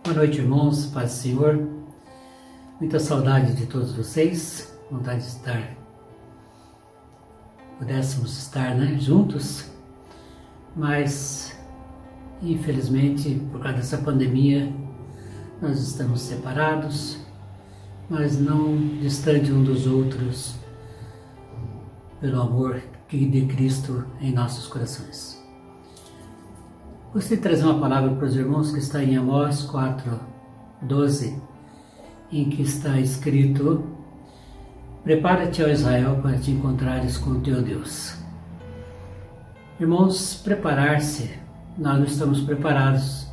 Boa noite, irmãos, paz do Senhor. Muita saudade de todos vocês, vontade de pudéssemos estar, juntos, mas infelizmente por causa dessa pandemia nós estamos separados, mas não distante um dos outros pelo amor de Cristo em nossos corações. Gostaria de trazer uma palavra para os irmãos que está em Amós 4:12, em que está escrito: prepara-te, ó Israel, para te encontrares com o teu Deus. Irmãos, preparar-se, nós não estamos preparados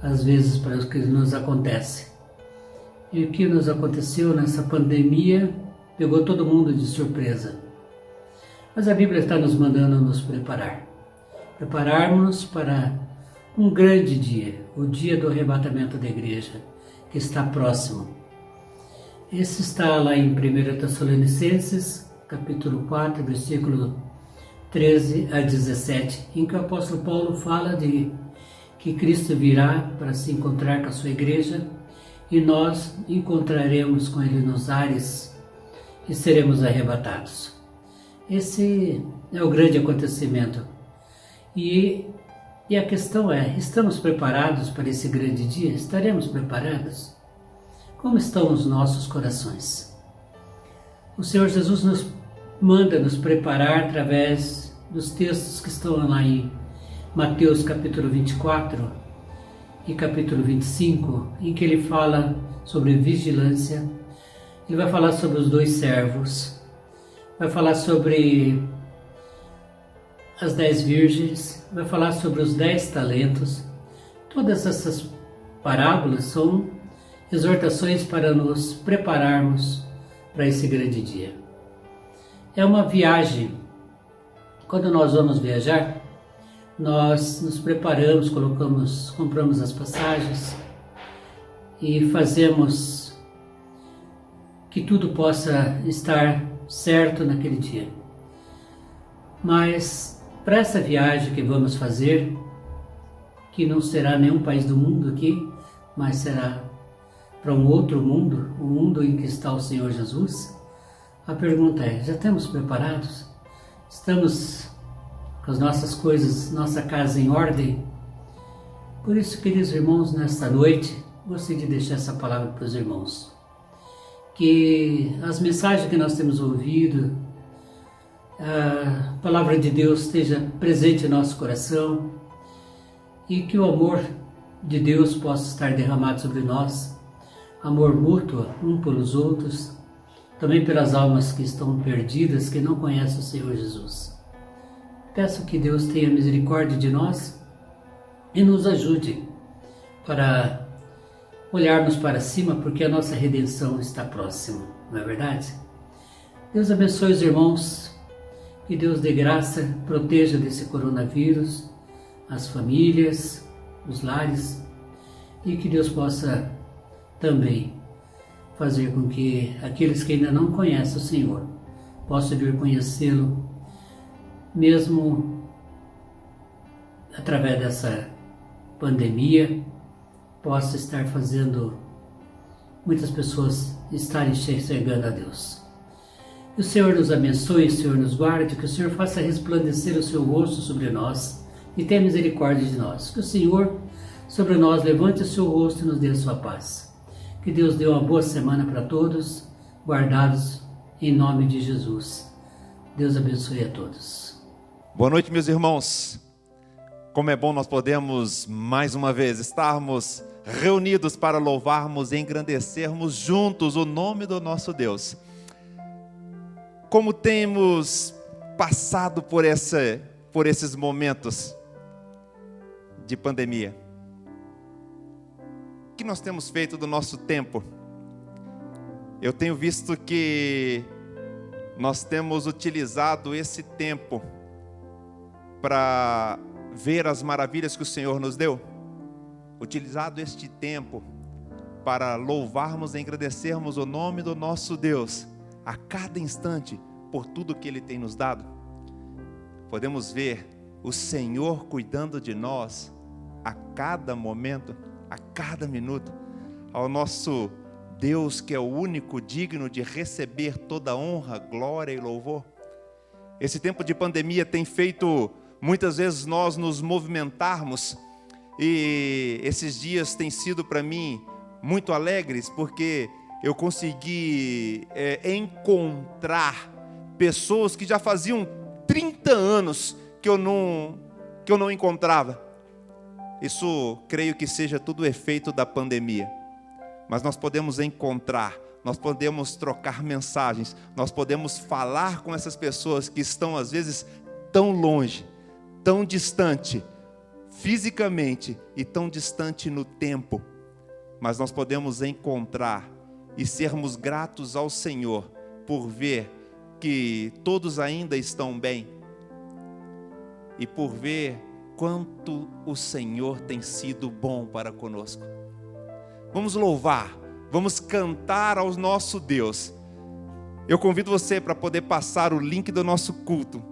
às vezes para o que nos acontece. E o que nos aconteceu nessa pandemia pegou todo mundo de surpresa. Mas a Bíblia está nos mandando nos preparar. Prepararmos para um grande dia, o dia do arrebatamento da igreja, que está próximo. Esse está lá em 1 Tessalonicenses, capítulo 4, versículo 13 a 17, em que o apóstolo Paulo fala de que Cristo virá para se encontrar com a sua igreja e nós encontraremos com ele nos ares e seremos arrebatados. Esse é o grande acontecimento. E a questão é, estamos preparados para esse grande dia? Estaremos preparados? Como estão os nossos corações? O Senhor Jesus nos manda nos preparar através dos textos que estão lá em Mateus capítulo 24 e capítulo 25, em que ele fala sobre vigilância. Ele vai falar sobre os 2 servos, vai falar sobre as 10 virgens, vai falar sobre os 10 talentos. Todas essas parábolas são exortações para nos prepararmos para esse grande dia. É uma viagem. Quando nós vamos viajar, nós nos preparamos, compramos as passagens e fazemos que tudo possa estar certo naquele dia. Mas para essa viagem que vamos fazer, que não será nenhum país do mundo aqui, mas será para um outro mundo, o mundo em que está o Senhor Jesus, a pergunta é, já estamos preparados? Estamos com as nossas coisas, nossa casa em ordem? Por isso, queridos irmãos, nesta noite, gostaria de deixar essa palavra para os irmãos. Que as mensagens que nós temos ouvido, a palavra de Deus esteja presente em nosso coração e que o amor de Deus possa estar derramado sobre nós, amor mútuo um pelos outros, também pelas almas que estão perdidas, que não conhecem o Senhor Jesus. Peço que Deus tenha misericórdia de nós e nos ajude para olharmos para cima, porque a nossa redenção está próxima, não é verdade? Deus abençoe os irmãos. Que Deus dê graça, proteja desse coronavírus as famílias, os lares, e que Deus possa também fazer com que aqueles que ainda não conhecem o Senhor possam vir conhecê-lo, mesmo através dessa pandemia, possa estar fazendo muitas pessoas estarem chegando a Deus. Que o Senhor nos abençoe, o Senhor nos guarde, que o Senhor faça resplandecer o seu rosto sobre nós e tenha misericórdia de nós. Que o Senhor sobre nós levante o seu rosto e nos dê a sua paz. Que Deus dê uma boa semana para todos, guardados em nome de Jesus. Deus abençoe a todos. Boa noite, meus irmãos. Como é bom nós podemos mais uma vez estarmos reunidos para louvarmos e engrandecermos juntos o nome do nosso Deus. Como temos passado por esses momentos de pandemia? O que nós temos feito do nosso tempo? Eu tenho visto que nós temos utilizado esse tempo para ver as maravilhas que o Senhor nos deu. Utilizado este tempo para louvarmos e agradecermos o nome do nosso Deus a cada instante por tudo que Ele tem nos dado. Podemos ver o Senhor cuidando de nós a cada momento. a cada minuto, ao nosso Deus que é o único digno de receber toda honra, glória e louvor. Esse tempo de pandemia tem feito muitas vezes nós nos movimentarmos, e esses dias têm sido para mim muito alegres, porque eu consegui encontrar pessoas que já faziam 30 anos que eu não encontrava. Isso creio que seja tudo efeito da pandemia. Mas nós podemos encontrar, nós podemos trocar mensagens, nós podemos falar com essas pessoas que estão às vezes tão longe, tão distante, fisicamente e tão distante no tempo. Mas nós podemos encontrar e sermos gratos ao Senhor por ver que todos ainda estão bem e por ver quanto o Senhor tem sido bom para conosco. Vamos louvar, vamos cantar ao nosso Deus. Eu convido você para poder passar o link do nosso culto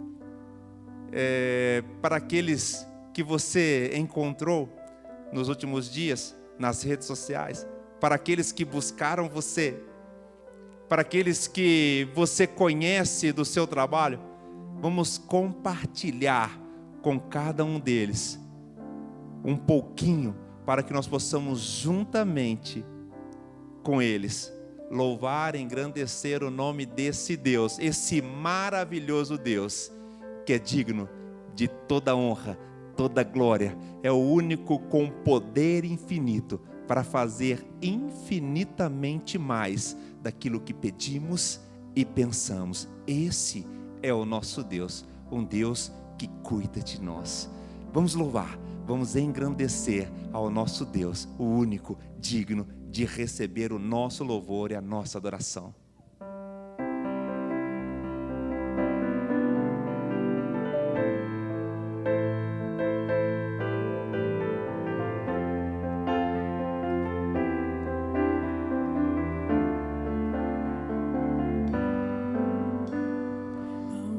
para aqueles que você encontrou nos últimos dias nas redes sociais, para aqueles que buscaram você, para aqueles que você conhece do seu trabalho. Vamos compartilhar com cada um deles um pouquinho, para que nós possamos juntamente com eles louvar e engrandecer o nome desse Deus, esse maravilhoso Deus, que é digno de toda honra, toda glória. É o único com poder infinito para fazer infinitamente mais daquilo que pedimos e pensamos. Esse é o nosso Deus, um Deus que cuida de nós. Vamos louvar, vamos engrandecer ao nosso Deus, o único digno de receber o nosso louvor e a nossa adoração.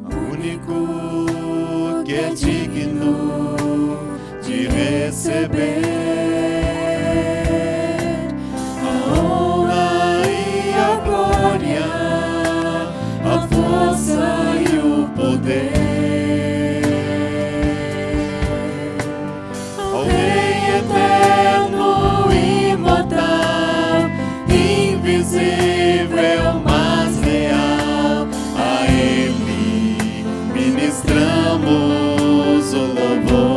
O único que é digno de receber a honra e a glória, a força e o poder, ao Rei eterno, imortal, invisível, mas real, a Ele ministramos o louvor.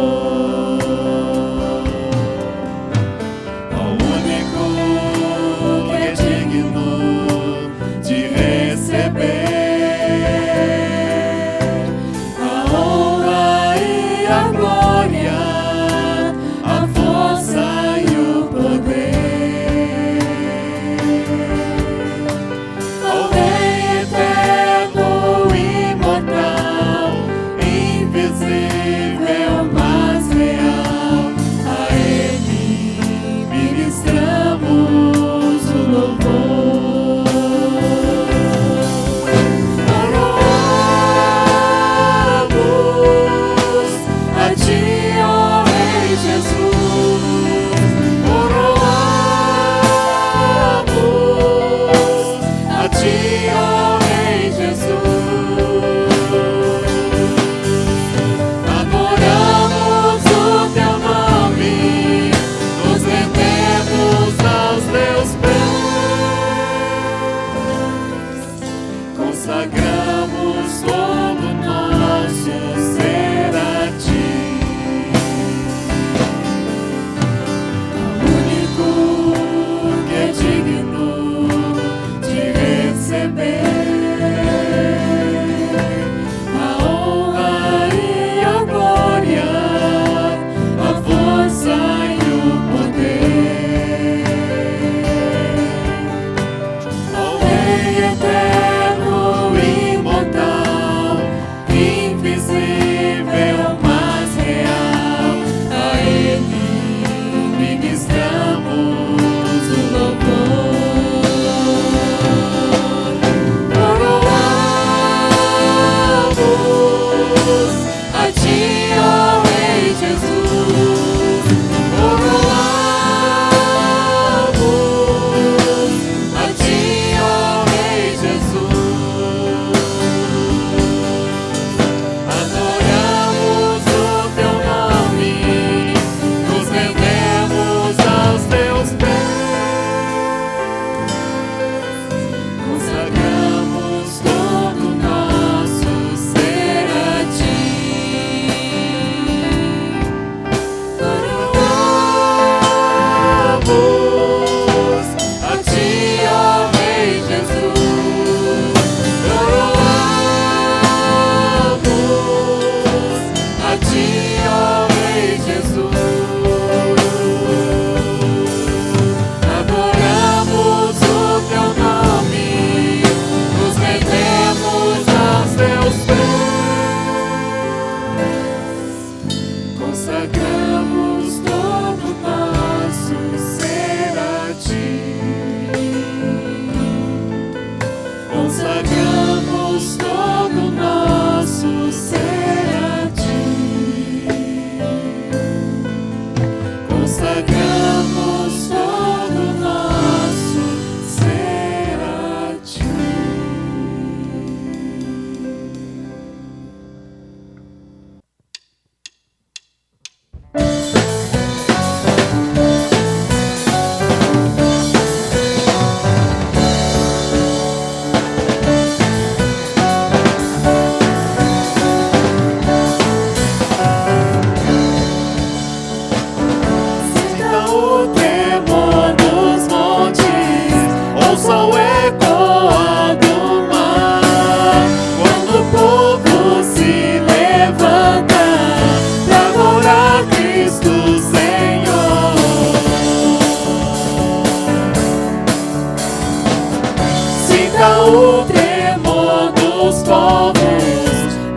Sinta o tremor dos povos,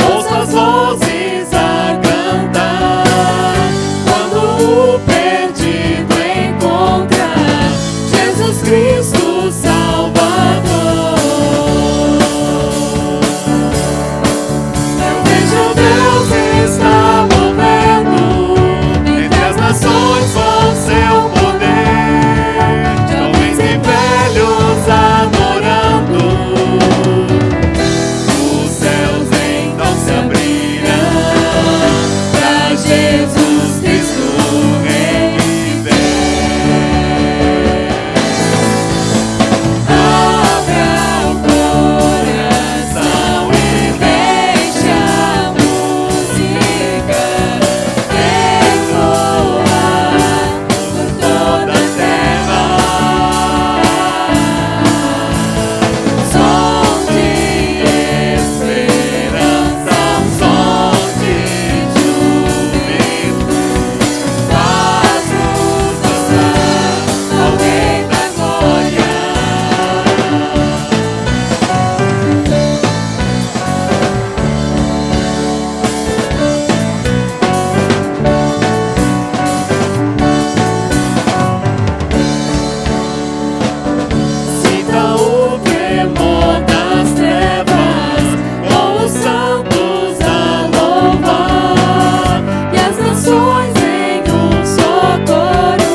ouça as vozes a cantar. Quando o perdido encontrar Jesus Cristo Salvador, eu vejo Deus está movendo entre as nações com seu poder, jovens e velhos adorando. Os céus então se abrirão pra Jesus Cristo Rei viver. Abra o coração e deixa a música ecoar por toda a terra. Som de esperança, som de júbilo, faz-nos dançar ao Rei da Glória. Sinta o tremor das trevas, com os santos a louvar, e as nações em um só coro,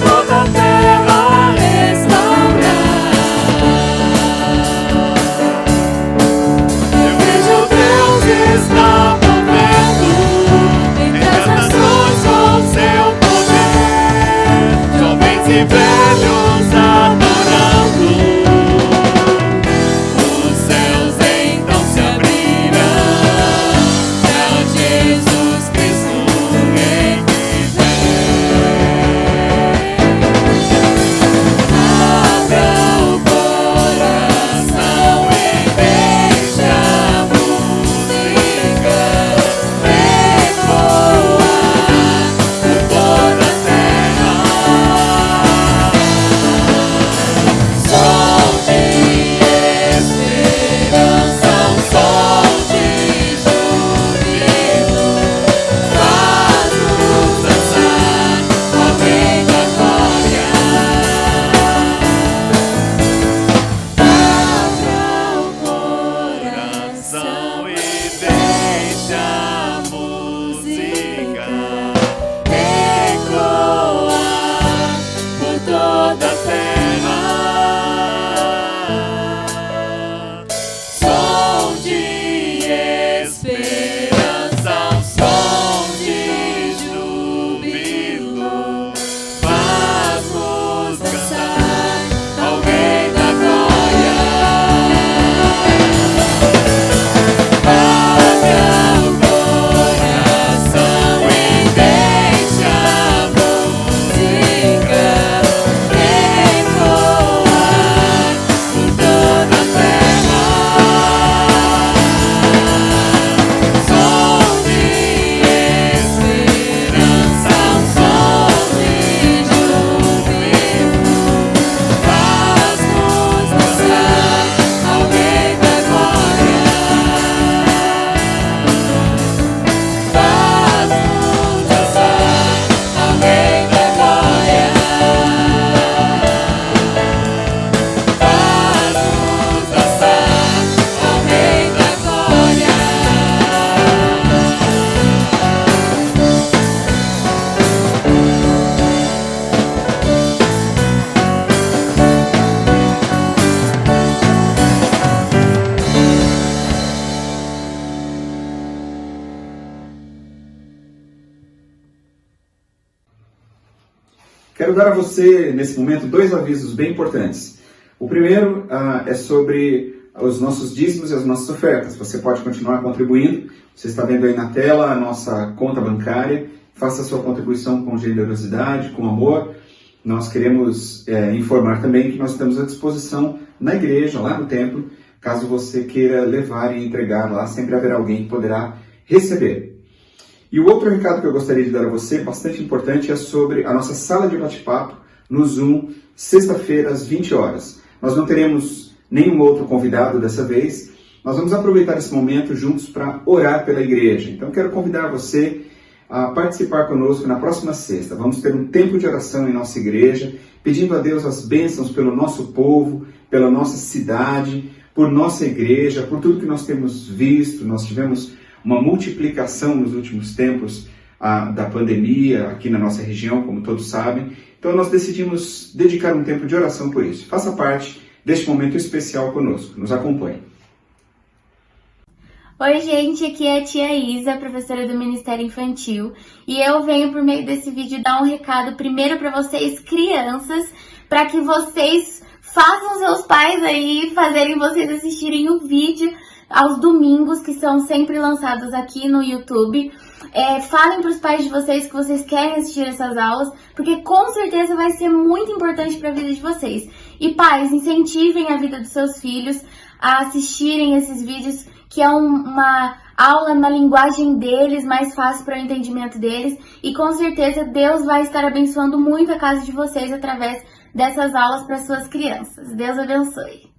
toda a terra restaurar. Eu vejo Deus está movendo entre as nações com seu poder, jovens e velhos adorando. Os céus então se abrirão pra Jesus Cristo Rei viver. Abra o coração e deixa a música ecoar por toda a terra. Som de esperança, som de júbilo, faz-nos dançar ao Rei da Glória. Abra o coração e deixa a música ecoar por toda a terra. Som de esperança, som de júbilo, faz-nos dançar ao Rei da Glória. Abra o coração e deixa a música ecoar por toda a terra. Som de esperança, som de júbilo, faz-nos dançar ao Rei da Glória. Faz-nos dançar ao Rei da Glória. Faz-nos dançar ao Rei da Glória. Quero dar a você, nesse momento, 2 avisos bem importantes. O primeiro é sobre os nossos dízimos e as nossas ofertas. Você pode continuar contribuindo. Você está vendo aí na tela a nossa conta bancária. Faça a sua contribuição com generosidade, com amor. Nós queremos informar também que nós estamos à disposição na igreja, lá no templo. Caso você queira levar e entregar lá, sempre haverá alguém que poderá receber. E o outro recado que eu gostaria de dar a você, bastante importante, é sobre a nossa sala de bate-papo no Zoom, sexta-feira, às 20 horas. Nós não teremos nenhum outro convidado dessa vez, nós vamos aproveitar esse momento juntos para orar pela igreja. Então quero convidar você a participar conosco na próxima sexta. Vamos ter um tempo de oração em nossa igreja, pedindo a Deus as bênçãos pelo nosso povo, pela nossa cidade, por nossa igreja, por tudo que nós temos visto. Nós tivemos uma multiplicação nos últimos tempos da pandemia aqui na nossa região, como todos sabem. Então nós decidimos dedicar um tempo de oração por isso. Faça parte deste momento especial conosco. Nos acompanhe. Oi gente, aqui é a tia Isa, professora do Ministério Infantil, e eu venho por meio desse vídeo dar um recado primeiro para vocês crianças, para que vocês façam seus pais aí fazerem vocês assistirem o vídeo aos domingos, que são sempre lançados aqui no YouTube. Falem para os pais de vocês que vocês querem assistir essas aulas, porque com certeza vai ser muito importante para a vida de vocês. E pais, incentivem a vida dos seus filhos a assistirem esses vídeos, que é uma aula na linguagem deles, mais fácil para o entendimento deles. E com certeza Deus vai estar abençoando muito a casa de vocês através dessas aulas para suas crianças. Deus abençoe.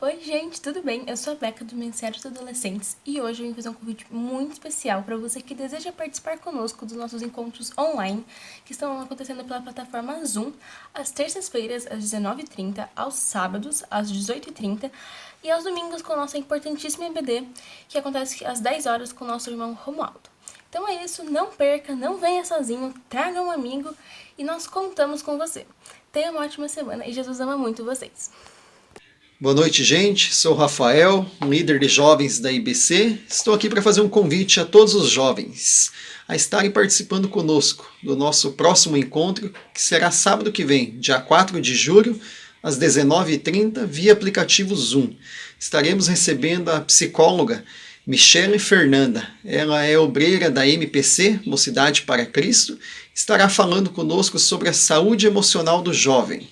Oi gente, tudo bem? Eu sou a Beca do Ministério dos Adolescentes e hoje eu vim fazer um convite muito especial para você que deseja participar conosco dos nossos encontros online que estão acontecendo pela plataforma Zoom às terças-feiras às 19h30, aos sábados às 18h30 e aos domingos com a nossa importantíssima EBD, que acontece às 10 horas com o nosso irmão Romualdo. Então é isso, não perca, não venha sozinho, traga um amigo e nós contamos com você. Tenha uma ótima semana e Jesus ama muito vocês. Boa noite, gente. Sou o Rafael, um líder de jovens da IBC. Estou aqui para fazer um convite a todos os jovens a estarem participando conosco do nosso próximo encontro, que será sábado que vem, dia 4 de julho, às 19h30, via aplicativo Zoom. Estaremos recebendo a psicóloga Michele Fernanda. Ela é obreira da MPC, Mocidade para Cristo. Estará falando conosco sobre a saúde emocional do jovem.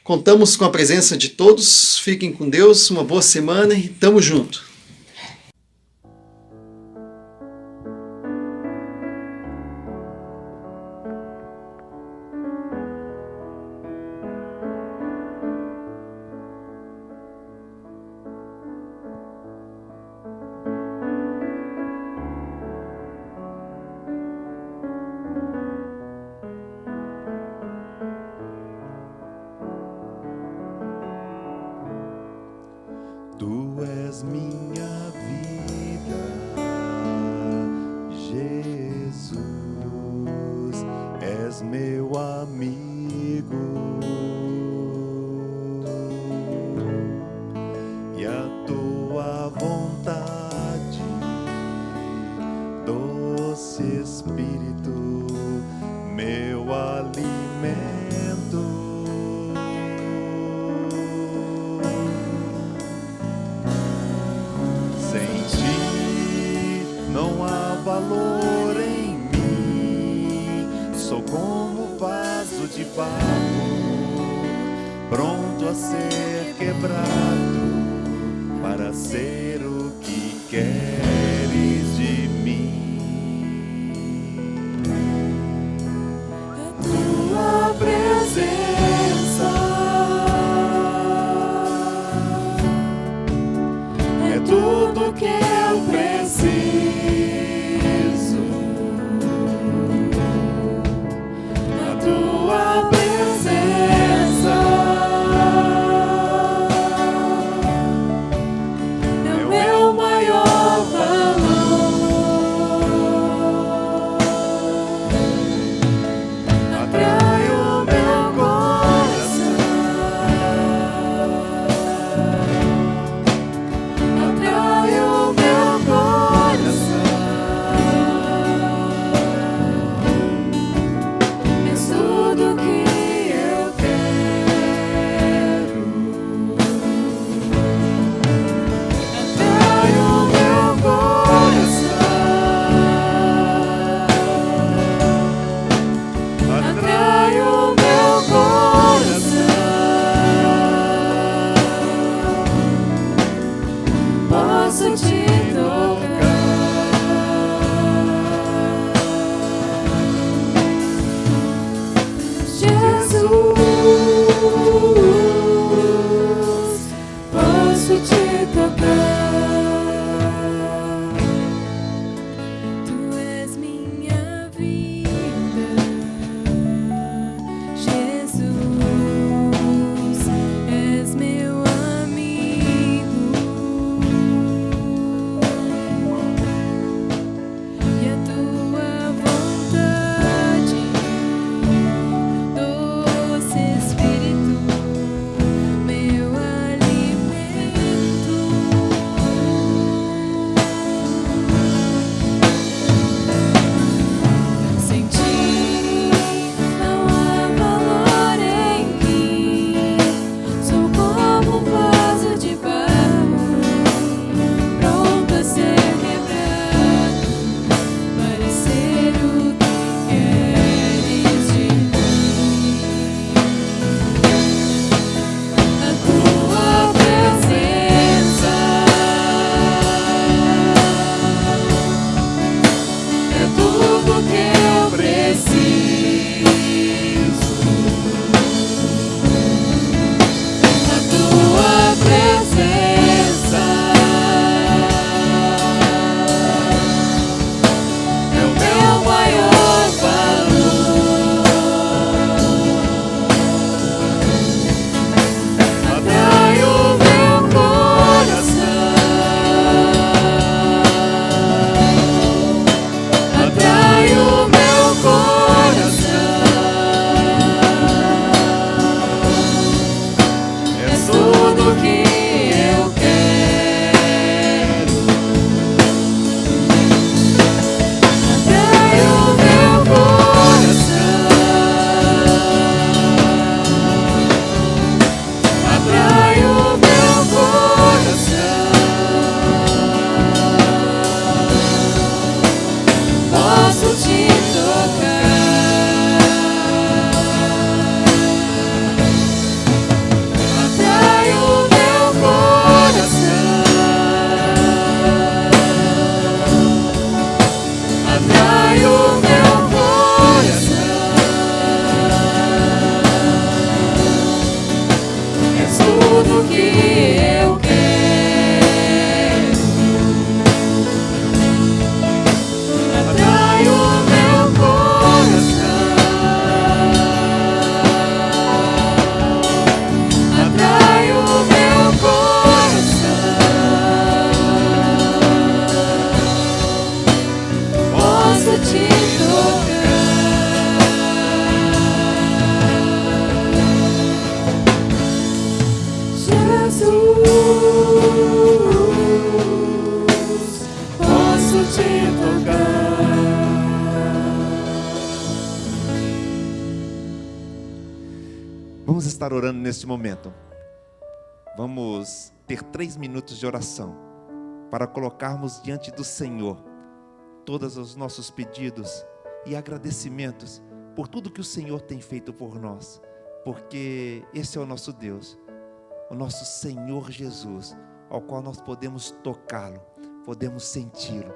Contamos com a presença de todos. Fiquem com Deus, uma boa semana e tamo junto. Tu és minha vida, Jesus, és meu amigo, e a tua vontade, doce Espírito, meu alimento. Não há valor em mim, sou como vaso de barro, pronto a ser quebrado, para ser o que queres de mim. Tua presença é tudo que eu preciso. Maior Vamos estar orando neste momento. Vamos ter 3 minutos de oração para colocarmos diante do Senhor todos os nossos pedidos e agradecimentos por tudo que o Senhor tem feito por nós, porque esse é o nosso Deus, o nosso Senhor Jesus, ao qual nós podemos tocá-lo, podemos senti-lo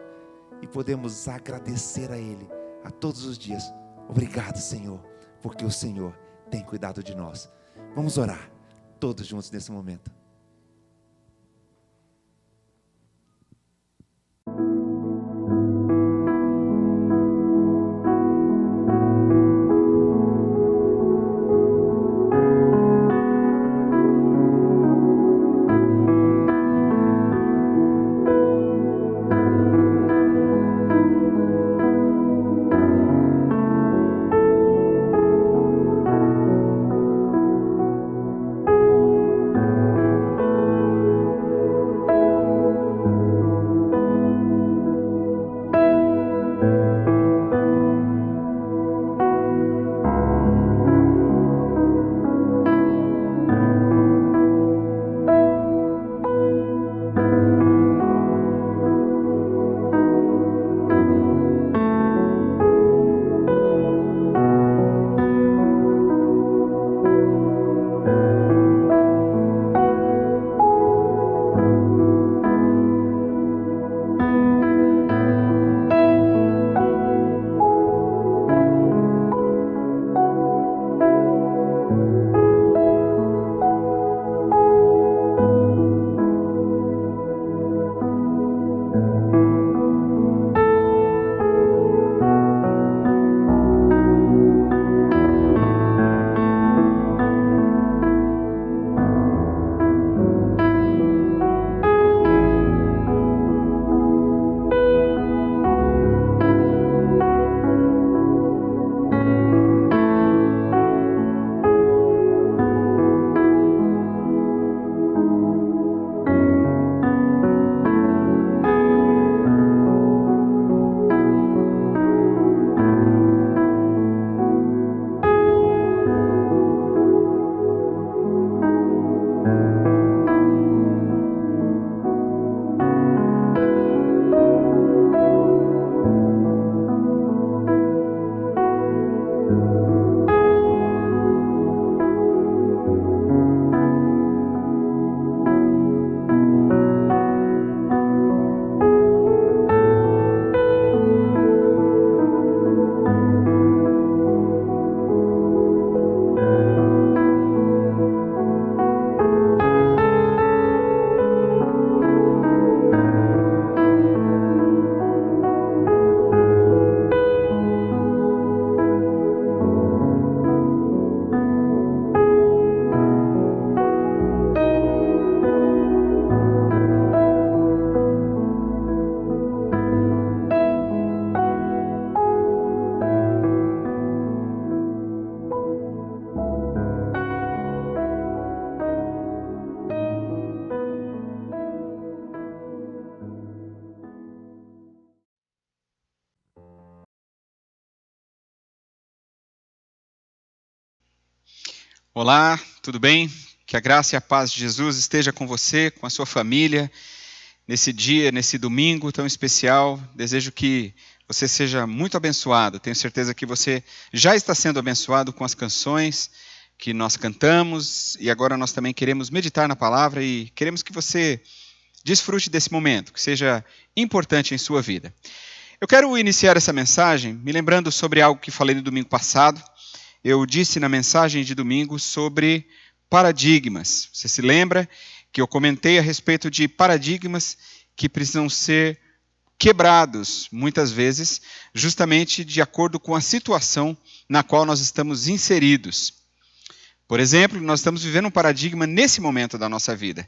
e podemos agradecer a Ele a todos os dias. Obrigado, Senhor, porque o Senhor tem cuidado de nós. Vamos orar todos juntos nesse momento. Olá, tudo bem? Que a graça e a paz de Jesus esteja com você, com a sua família, nesse dia, nesse domingo tão especial. Desejo que você seja muito abençoado. Tenho certeza que você já está sendo abençoado com as canções que nós cantamos, e agora nós também queremos meditar na palavra e queremos que você desfrute desse momento, que seja importante em sua vida. Eu quero iniciar essa mensagem me lembrando sobre algo que falei no domingo passado. Eu disse na mensagem de domingo sobre paradigmas. Você se lembra que eu comentei a respeito de paradigmas que precisam ser quebrados, muitas vezes, justamente de acordo com a situação na qual nós estamos inseridos. Por exemplo, nós estamos vivendo um paradigma nesse momento da nossa vida.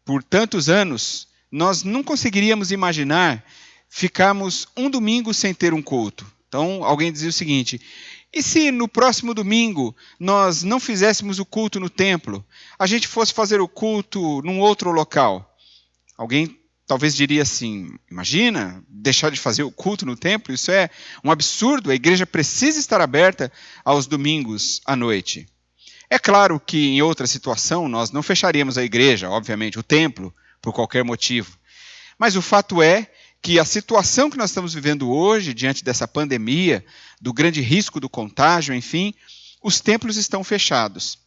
Por tantos anos, nós não conseguiríamos imaginar ficarmos um domingo sem ter um culto. Então, alguém dizia o seguinte: e se no próximo domingo nós não fizéssemos o culto no templo, a gente fosse fazer o culto num outro local? Alguém talvez diria assim, imagina, deixar de fazer o culto no templo, isso é um absurdo, a igreja precisa estar aberta aos domingos à noite. É claro que em outra situação nós não fecharíamos a igreja, obviamente, o templo, por qualquer motivo. Mas o fato é que a situação que nós estamos vivendo hoje, diante dessa pandemia, do grande risco do contágio, enfim, os templos estão fechados.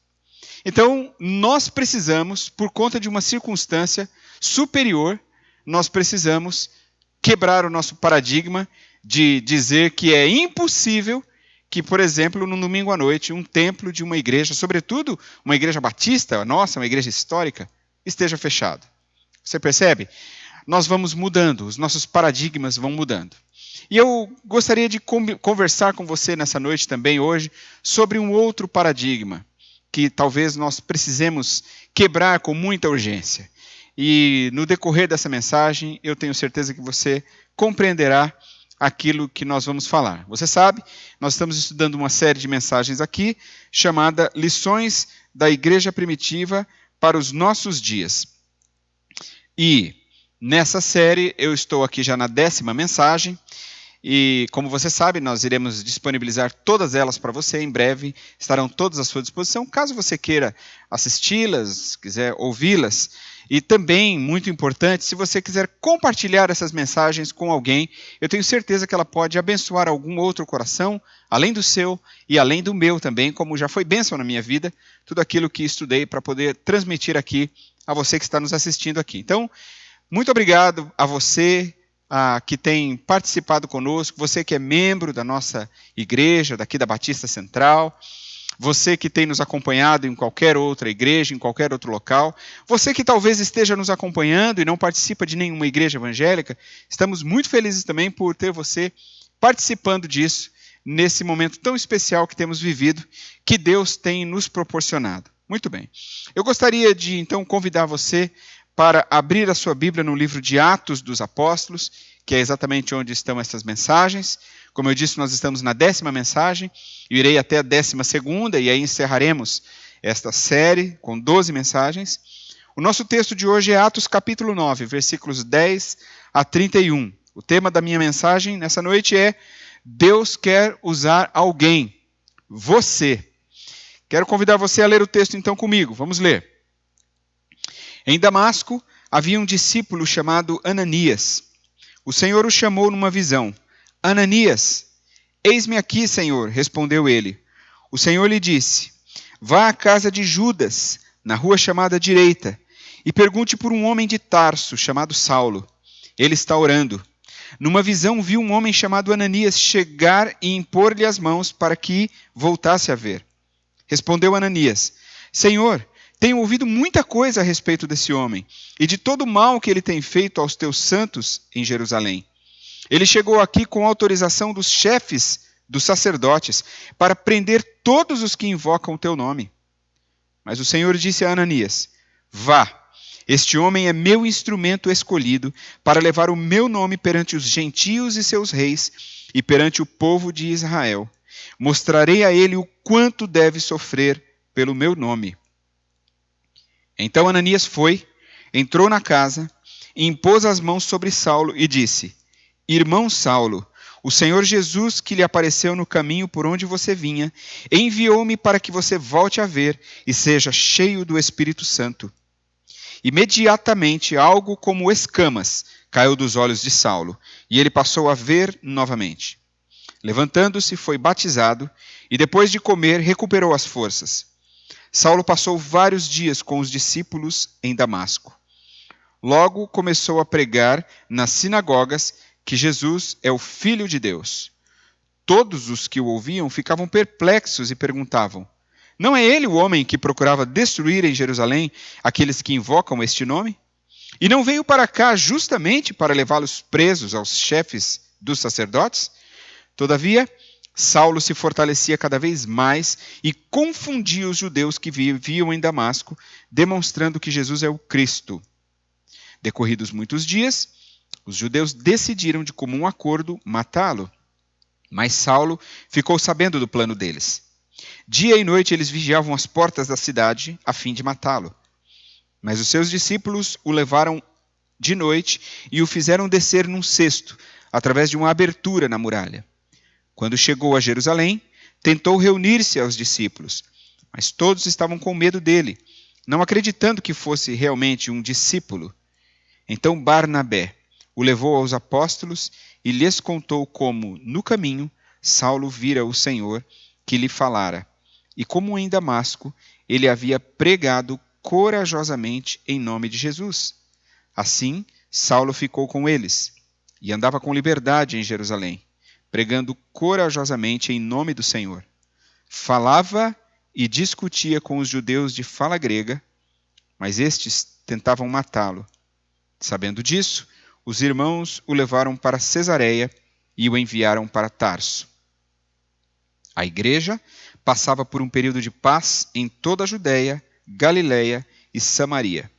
Então, nós precisamos, por conta de uma circunstância superior, nós precisamos quebrar o nosso paradigma de dizer que é impossível que, por exemplo, no domingo à noite, um templo de uma igreja, sobretudo uma igreja batista, nossa, uma igreja histórica, esteja fechado. Você percebe? Nós vamos mudando, os nossos paradigmas vão mudando. E eu gostaria de conversar com você nessa noite também, hoje, sobre um outro paradigma que talvez nós precisemos quebrar com muita urgência. E no decorrer dessa mensagem, eu tenho certeza que você compreenderá aquilo que nós vamos falar. Você sabe, nós estamos estudando uma série de mensagens aqui, chamada Lições da Igreja Primitiva para os Nossos Dias. E nessa série, eu estou aqui já na 10ª mensagem, e como você sabe, nós iremos disponibilizar todas elas para você em breve, estarão todas à sua disposição, caso você queira assisti-las, quiser ouvi-las. E também, muito importante, se você quiser compartilhar essas mensagens com alguém, eu tenho certeza que ela pode abençoar algum outro coração, além do seu e além do meu também, como já foi bênção na minha vida, tudo aquilo que estudei para poder transmitir aqui a você que está nos assistindo aqui. Então, muito obrigado a você que tem participado conosco, você que é membro da nossa igreja, daqui da Batista Central, você que tem nos acompanhado em qualquer outra igreja, em qualquer outro local, você que talvez esteja nos acompanhando e não participa de nenhuma igreja evangélica, estamos muito felizes também por ter você participando disso, nesse momento tão especial que temos vivido, que Deus tem nos proporcionado. Muito bem. Eu gostaria de, então, convidar você para abrir a sua Bíblia no livro de Atos dos Apóstolos, que é exatamente onde estão essas mensagens. Como eu disse, nós estamos na 10ª mensagem, eu irei até a 12ª, e aí encerraremos esta série com 12 mensagens. O nosso texto de hoje é Atos capítulo 9, versículos 10 a 31. O tema da minha mensagem nessa noite é Deus quer usar alguém, você. Quero convidar você a ler o texto então comigo, vamos ler. Em Damasco havia um discípulo chamado Ananias. O Senhor o chamou numa visão. Ananias, eis-me aqui, Senhor, respondeu ele. O Senhor lhe disse, vá à casa de Judas, na rua chamada Direita, e pergunte por um homem de Tarso, chamado Saulo. Ele está orando. Numa visão viu um homem chamado Ananias chegar e impor-lhe as mãos para que voltasse a ver. Respondeu Ananias, Senhor, tenho ouvido muita coisa a respeito desse homem, e de todo o mal que ele tem feito aos teus santos em Jerusalém. Ele chegou aqui com autorização dos chefes dos sacerdotes, para prender todos os que invocam o teu nome. Mas o Senhor disse a Ananias, vá, este homem é meu instrumento escolhido para levar o meu nome perante os gentios e seus reis, e perante o povo de Israel. Mostrarei a ele o quanto deve sofrer pelo meu nome. Então Ananias foi, entrou na casa, impôs as mãos sobre Saulo e disse, irmão Saulo, o Senhor Jesus que lhe apareceu no caminho por onde você vinha, enviou-me para que você volte a ver e seja cheio do Espírito Santo. Imediatamente algo como escamas caiu dos olhos de Saulo, e ele passou a ver novamente. Levantando-se, foi batizado, e depois de comer, recuperou as forças. Saulo passou vários dias com os discípulos em Damasco. Logo começou a pregar nas sinagogas que Jesus é o Filho de Deus. Todos os que o ouviam ficavam perplexos e perguntavam, não é ele o homem que procurava destruir em Jerusalém aqueles que invocam este nome? E não veio para cá justamente para levá-los presos aos chefes dos sacerdotes? Todavia, Saulo se fortalecia cada vez mais e confundia os judeus que viviam em Damasco, demonstrando que Jesus é o Cristo. Decorridos muitos dias, os judeus decidiram de comum acordo matá-lo. Mas Saulo ficou sabendo do plano deles. Dia e noite eles vigiavam as portas da cidade a fim de matá-lo. Mas os seus discípulos o levaram de noite e o fizeram descer num cesto, através de uma abertura na muralha. Quando chegou a Jerusalém, tentou reunir-se aos discípulos, mas todos estavam com medo dele, não acreditando que fosse realmente um discípulo. Então Barnabé o levou aos apóstolos e lhes contou como, no caminho, Saulo vira o Senhor que lhe falara, e como em Damasco ele havia pregado corajosamente em nome de Jesus. Assim, Saulo ficou com eles e andava com liberdade em Jerusalém, pregando corajosamente em nome do Senhor. Falava e discutia com os judeus de fala grega, mas estes tentavam matá-lo. Sabendo disso, os irmãos o levaram para Cesareia e o enviaram para Tarso. A igreja passava por um período de paz em toda a Judéia, Galiléia e Samaria.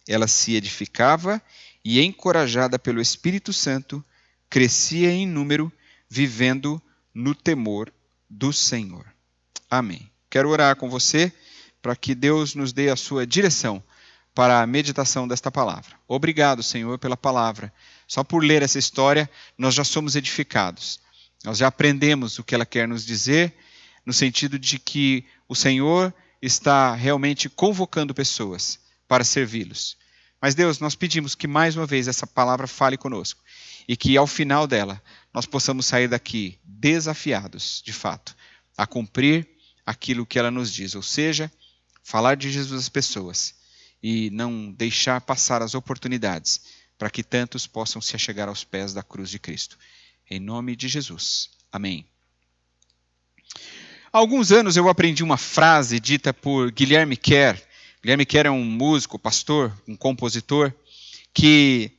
Ela se edificava e, encorajada pelo Espírito Santo, crescia em número, vivendo no temor do Senhor. Amém. Quero orar com você para que Deus nos dê a sua direção para a meditação desta palavra. Obrigado, Senhor, pela palavra. Só por ler essa história, nós já somos edificados. Nós já aprendemos o que ela quer nos dizer, no sentido de que o Senhor está realmente convocando pessoas para servi-los. Mas, Deus, nós pedimos que mais uma vez essa palavra fale conosco e que ao final dela nós possamos sair daqui desafiados, de fato, a cumprir aquilo que ela nos diz, ou seja, falar de Jesus às pessoas e não deixar passar as oportunidades para que tantos possam se achegar aos pés da cruz de Cristo. Em nome de Jesus. Amém. Há alguns anos eu aprendi uma frase dita por Guilherme Kerr. Guilherme Kerr é um músico, pastor, um compositor, que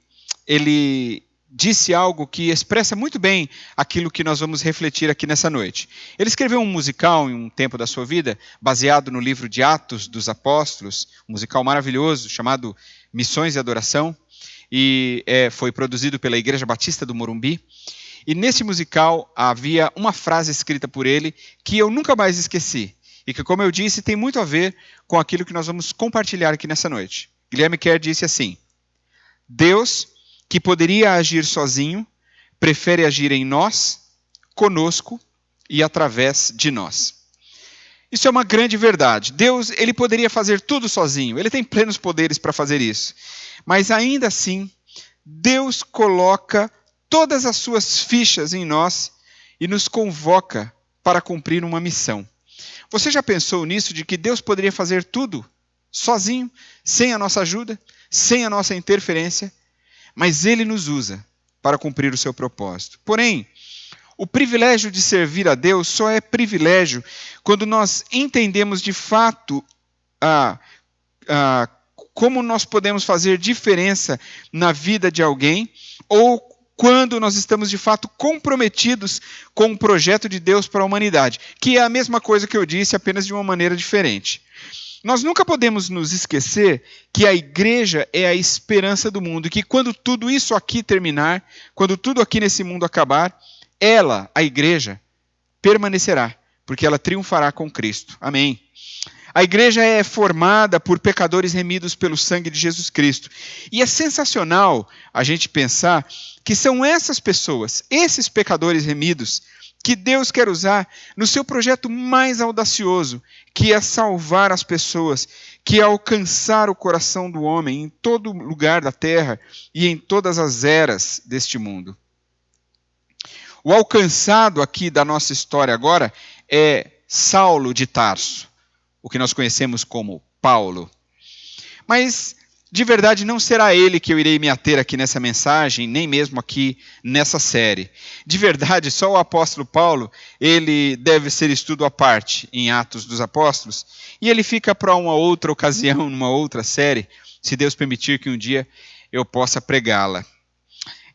ele disse algo que expressa muito bem aquilo que nós vamos refletir aqui nessa noite. Ele escreveu um musical em um tempo da sua vida, baseado no livro de Atos dos Apóstolos, um musical maravilhoso chamado Missões e Adoração, e foi produzido pela Igreja Batista do Morumbi. E nesse musical havia uma frase escrita por ele que eu nunca mais esqueci, e que, como eu disse, tem muito a ver com aquilo que nós vamos compartilhar aqui nessa noite. Guilherme Kerr disse assim: Deus, que poderia agir sozinho, prefere agir em nós, conosco e através de nós. Isso é uma grande verdade. Deus, ele poderia fazer tudo sozinho, ele tem plenos poderes para fazer isso. Mas ainda assim, Deus coloca todas as suas fichas em nós e nos convoca para cumprir uma missão. Você já pensou nisso, de que Deus poderia fazer tudo sozinho, sem a nossa ajuda, sem a nossa interferência? Mas Ele nos usa para cumprir o seu propósito. Porém, o privilégio de servir a Deus só é privilégio quando nós entendemos de fato como nós podemos fazer diferença na vida de alguém, ou quando nós estamos de fato comprometidos com o projeto de Deus para a humanidade, que é a mesma coisa que eu disse, apenas de uma maneira diferente. Nós nunca podemos nos esquecer que a igreja é a esperança do mundo, e que quando tudo isso aqui terminar, quando tudo aqui nesse mundo acabar, ela, a igreja, permanecerá, porque ela triunfará com Cristo. Amém. A igreja é formada por pecadores remidos pelo sangue de Jesus Cristo. E é sensacional a gente pensar que são essas pessoas, esses pecadores remidos, que Deus quer usar no seu projeto mais audacioso, que é salvar as pessoas, que é alcançar o coração do homem em todo lugar da terra e em todas as eras deste mundo. O alcançado aqui da nossa história agora é Saulo de Tarso, o que nós conhecemos como Paulo. Mas, de verdade, não será ele que eu irei me ater aqui nessa mensagem, nem mesmo aqui nessa série. De verdade, só o apóstolo Paulo, ele deve ser estudo à parte em Atos dos Apóstolos, e ele fica para uma outra ocasião, numa outra série, se Deus permitir que um dia eu possa pregá-la.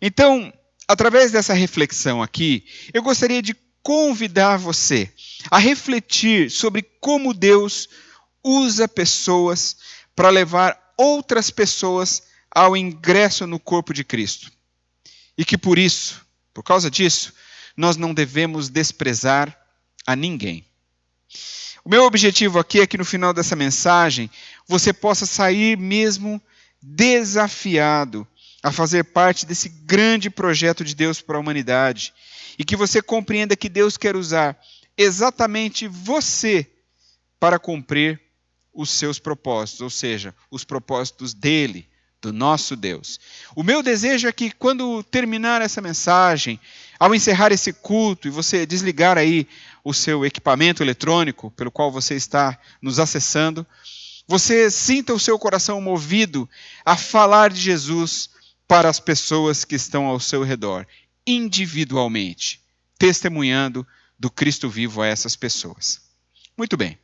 Então, através dessa reflexão aqui, eu gostaria de convidar você a refletir sobre como Deus usa pessoas para levar outras pessoas ao ingresso no corpo de Cristo. E que por isso, por causa disso, nós não devemos desprezar a ninguém. O meu objetivo aqui é que no final dessa mensagem você possa sair mesmo desafiado a fazer parte desse grande projeto de Deus para a humanidade. E que você compreenda que Deus quer usar exatamente você para cumprir os seus propósitos, ou seja, os propósitos dele, do nosso Deus. O meu desejo é que quando terminar essa mensagem, ao encerrar esse culto e você desligar aí o seu equipamento eletrônico pelo qual você está nos acessando, você sinta o seu coração movido a falar de Jesus para as pessoas que estão ao seu redor, individualmente, testemunhando do Cristo vivo a essas pessoas. Muito bem.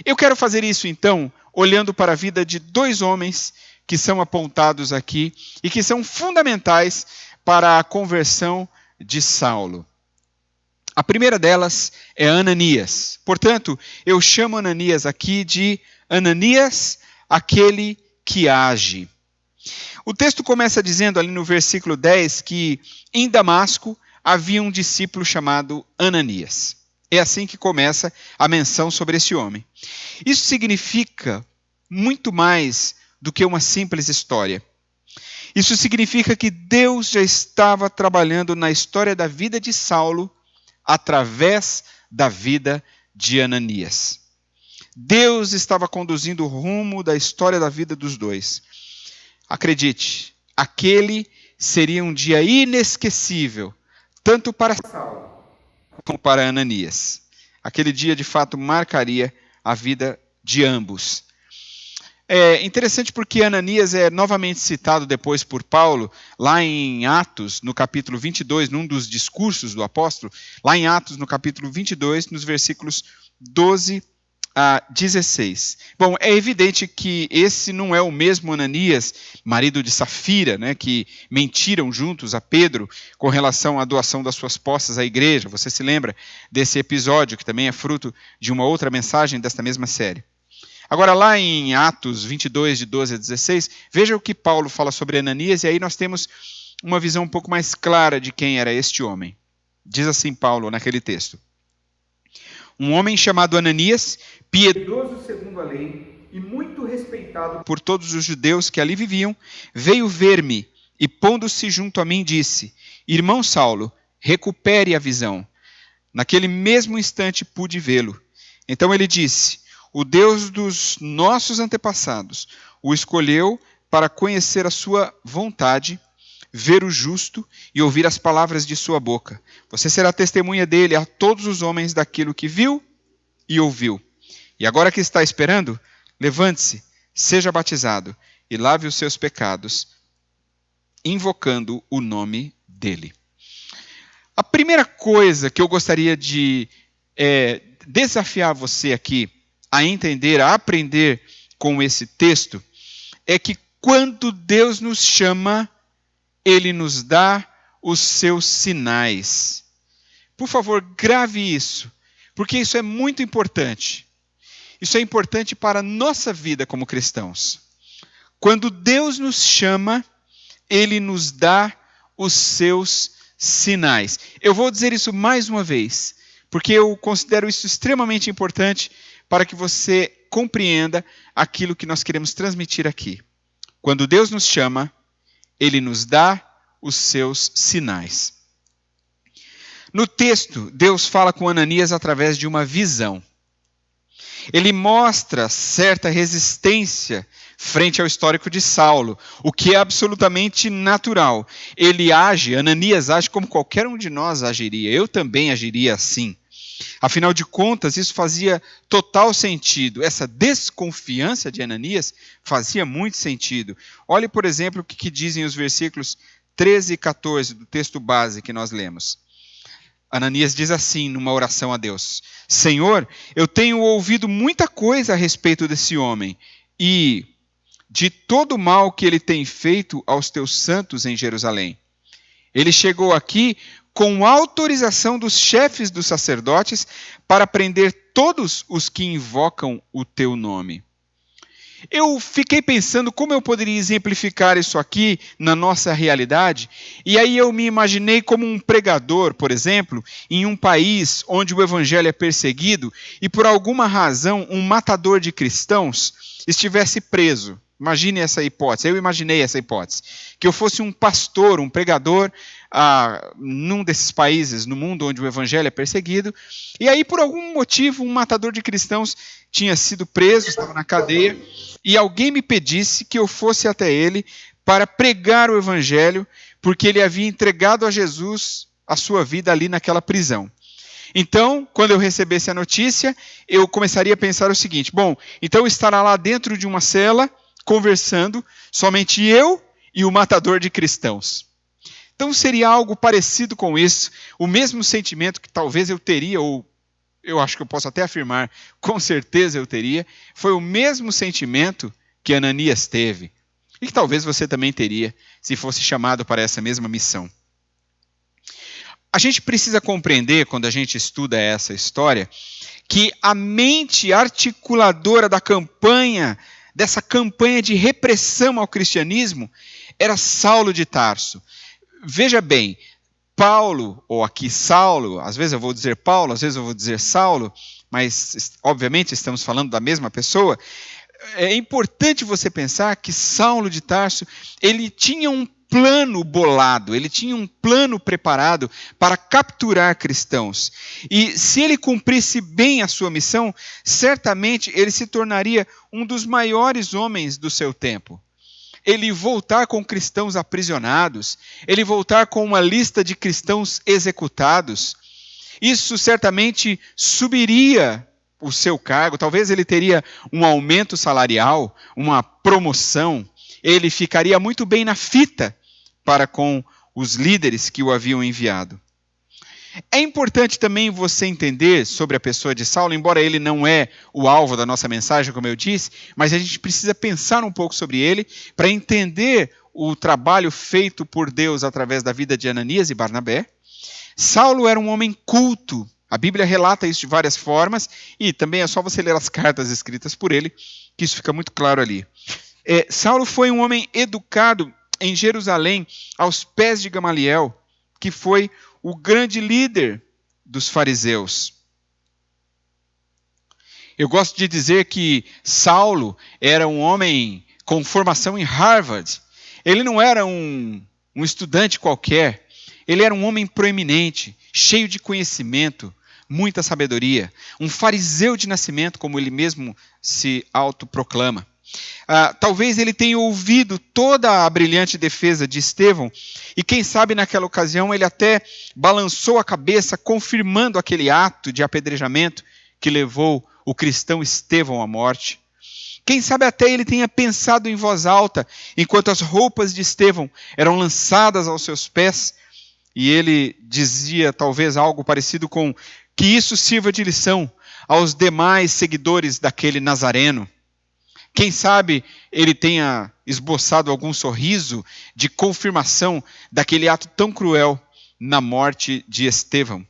Eu quero fazer isso então, olhando para a vida de dois homens que são apontados aqui e que são fundamentais para a conversão de Saulo. A primeira delas é Ananias. Portanto, eu chamo Ananias aqui de Ananias, aquele que age. O texto começa dizendo ali no versículo 10 que em Damasco havia um discípulo chamado Ananias. É assim que começa a menção sobre esse homem. Isso significa muito mais do que uma simples história. Isso significa que Deus já estava trabalhando na história da vida de Saulo através da vida de Ananias. Deus estava conduzindo o rumo da história da vida dos dois. Acredite, aquele seria um dia inesquecível, tanto para Saulo como para Ananias. Aquele dia, de fato, marcaria a vida de ambos. É interessante porque Ananias é novamente citado depois por Paulo, lá em Atos, no capítulo 22, num dos discursos do apóstolo, lá em Atos, no capítulo 22, nos versículos 12 a 16. Bom, é evidente que esse não é o mesmo Ananias, marido de Safira, né, que mentiram juntos a Pedro com relação à doação das suas posses à igreja. Você se lembra desse episódio, que também é fruto de uma outra mensagem desta mesma série. Agora, lá em Atos 22, de 12 a 16, veja o que Paulo fala sobre Ananias, e aí nós temos uma visão um pouco mais clara de quem era este homem. Diz assim Paulo naquele texto: um homem chamado Ananias, piedoso segundo a lei e muito respeitado por todos os judeus que ali viviam, veio ver-me e, pondo-se junto a mim, disse: irmão Saulo, recupere a visão. Naquele mesmo instante pude vê-lo. Então ele disse: o Deus dos nossos antepassados o escolheu para conhecer a sua vontade, ver o justo e ouvir as palavras de sua boca. Você será testemunha dele a todos os homens daquilo que viu e ouviu. E agora que está esperando, levante-se, seja batizado e lave os seus pecados, invocando o nome dele. A primeira coisa que eu gostaria de desafiar você aqui a entender, a aprender com esse texto, é que quando Deus nos chama, Ele nos dá os seus sinais. Por favor, grave isso, porque isso é muito importante. Isso é importante para a nossa vida como cristãos. Quando Deus nos chama, Ele nos dá os seus sinais. Eu vou dizer isso mais uma vez, porque eu considero isso extremamente importante para que você compreenda aquilo que nós queremos transmitir aqui. Quando Deus nos chama, Ele nos dá os seus sinais. No texto, Deus fala com Ananias através de uma visão. Ele mostra certa resistência frente ao histórico de Saulo, o que é absolutamente natural. Ele age, Ananias age como qualquer um de nós agiria. Eu também agiria assim. Afinal de contas, isso fazia total sentido. Essa desconfiança de Ananias fazia muito sentido. Olhe, por exemplo, o que dizem os versículos 13 e 14 do texto base que nós lemos. Ananias diz assim, numa oração a Deus: Senhor, eu tenho ouvido muita coisa a respeito desse homem e de todo o mal que ele tem feito aos teus santos em Jerusalém. Ele chegou aqui com autorização dos chefes dos sacerdotes para prender todos os que invocam o teu nome. Eu fiquei pensando como eu poderia exemplificar isso aqui na nossa realidade, e aí eu me imaginei como um pregador, por exemplo, em um país onde o evangelho é perseguido e por alguma razão um matador de cristãos estivesse preso. Imagine essa hipótese, eu imaginei essa hipótese, que eu fosse um pastor, um pregador, num desses países no mundo onde o evangelho é perseguido, e aí por algum motivo um matador de cristãos tinha sido preso, estava na cadeia, e alguém me pedisse que eu fosse até ele para pregar o evangelho, porque ele havia entregado a Jesus a sua vida ali naquela prisão. Então, quando eu recebesse a notícia, eu começaria a pensar o seguinte: bom, então eu estará lá dentro de uma cela, conversando, somente eu e o matador de cristãos. Então seria algo parecido com isso, o mesmo sentimento que talvez eu teria, ou eu acho que eu posso até afirmar, com certeza eu teria, foi o mesmo sentimento que Ananias teve, e que talvez você também teria, se fosse chamado para essa mesma missão. A gente precisa compreender, quando a gente estuda essa história, que a mente articuladora dessa campanha de repressão ao cristianismo, era Saulo de Tarso. Veja bem, Paulo, ou aqui Saulo, às vezes eu vou dizer Paulo, às vezes eu vou dizer Saulo, mas obviamente estamos falando da mesma pessoa. É importante você pensar que Saulo de Tarso, ele tinha um plano bolado, ele tinha um plano preparado para capturar cristãos. E se ele cumprisse bem a sua missão, certamente ele se tornaria um dos maiores homens do seu tempo. Ele voltar com cristãos aprisionados, ele voltar com uma lista de cristãos executados, isso certamente subiria o seu cargo, talvez ele teria um aumento salarial, uma promoção, ele ficaria muito bem na fita para com os líderes que o haviam enviado. É importante também você entender sobre a pessoa de Saulo, embora ele não é o alvo da nossa mensagem, como eu disse, mas a gente precisa pensar um pouco sobre ele para entender o trabalho feito por Deus através da vida de Ananias e Barnabé. Saulo era um homem culto, a Bíblia relata isso de várias formas, e também é só você ler as cartas escritas por ele, que isso fica muito claro ali. Saulo foi um homem educado em Jerusalém, aos pés de Gamaliel, que foi o grande líder dos fariseus. Eu gosto de dizer que Saulo era um homem com formação em Harvard. Ele não era um estudante qualquer. Ele era um homem proeminente, cheio de conhecimento, muita sabedoria. Um fariseu de nascimento, como ele mesmo se autoproclama. Talvez ele tenha ouvido toda a brilhante defesa de Estevão e quem sabe naquela ocasião ele até balançou a cabeça confirmando aquele ato de apedrejamento que levou o cristão Estevão à morte. Quem sabe até ele tenha pensado em voz alta enquanto as roupas de Estevão eram lançadas aos seus pés e ele dizia talvez algo parecido com que isso sirva de lição aos demais seguidores daquele Nazareno. Quem sabe ele tenha esboçado algum sorriso de confirmação daquele ato tão cruel na morte de Estevão.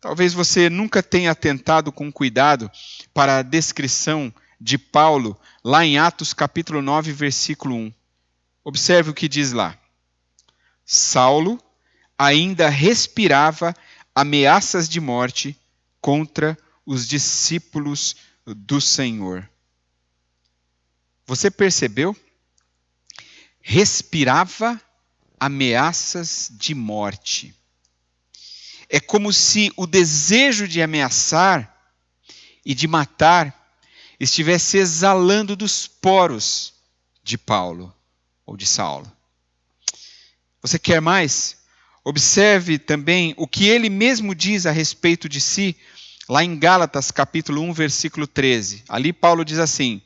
Talvez você nunca tenha atentado com cuidado para a descrição de Paulo lá em Atos capítulo 9, versículo 1. Observe o que diz lá. Saulo ainda respirava ameaças de morte contra os discípulos do Senhor. Você percebeu? Respirava ameaças de morte. É como se o desejo de ameaçar e de matar estivesse exalando dos poros de Paulo ou de Saulo. Você quer mais? Observe também o que ele mesmo diz a respeito de si, lá em Gálatas capítulo 1, versículo 13. Ali Paulo diz assim,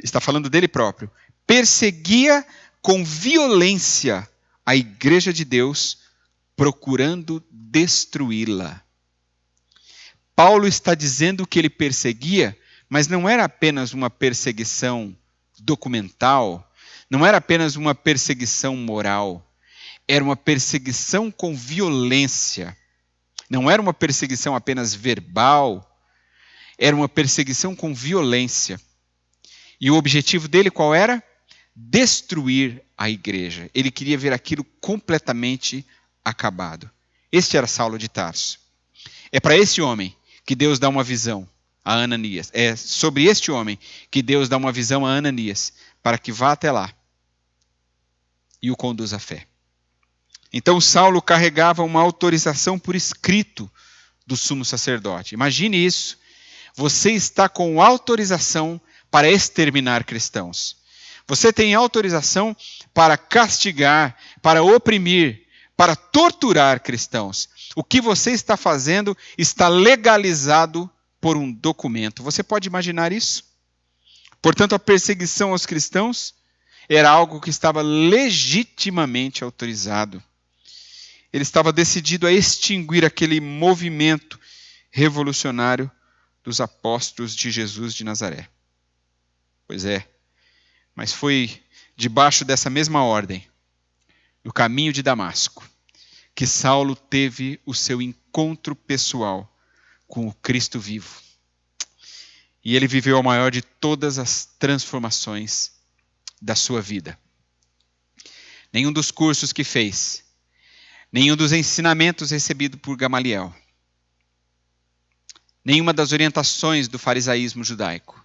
está falando dele próprio, perseguia com violência a igreja de Deus, procurando destruí-la. Paulo está dizendo que ele perseguia, mas não era apenas uma perseguição documental, não era apenas uma perseguição moral, era uma perseguição com violência. Não era uma perseguição apenas verbal, era uma perseguição com violência. E o objetivo dele qual era? Destruir a igreja. Ele queria ver aquilo completamente acabado. Este era Saulo de Tarso. É para esse homem que Deus dá uma visão. a Ananias. É sobre este homem que Deus dá uma visão a Ananias, para que vá até lá e o conduza à fé. Então Saulo carregava uma autorização por escrito do sumo sacerdote. Imagine isso. Você está com autorização para exterminar cristãos. Você tem autorização para castigar, para oprimir, para torturar cristãos. O que você está fazendo está legalizado por um documento. Você pode imaginar isso? Portanto, a perseguição aos cristãos era algo que estava legitimamente autorizado. Ele estava decidido a extinguir aquele movimento revolucionário dos apóstolos de Jesus de Nazaré. Pois é, mas foi debaixo dessa mesma ordem, no caminho de Damasco, que Saulo teve o seu encontro pessoal com o Cristo vivo. E ele viveu a maior de todas as transformações da sua vida. Nenhum dos cursos que fez, nenhum dos ensinamentos recebidos por Gamaliel, nenhuma das orientações do farisaísmo judaico,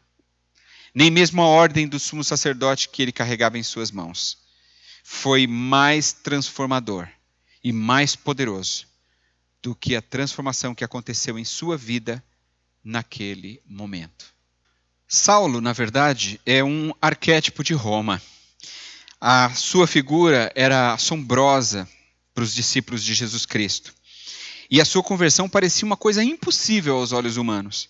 nem mesmo a ordem do sumo sacerdote que ele carregava em suas mãos, foi mais transformador e mais poderoso do que a transformação que aconteceu em sua vida naquele momento. Saulo, na verdade, é um arquétipo de Roma. A sua figura era assombrosa para os discípulos de Jesus Cristo. E a sua conversão parecia uma coisa impossível aos olhos humanos.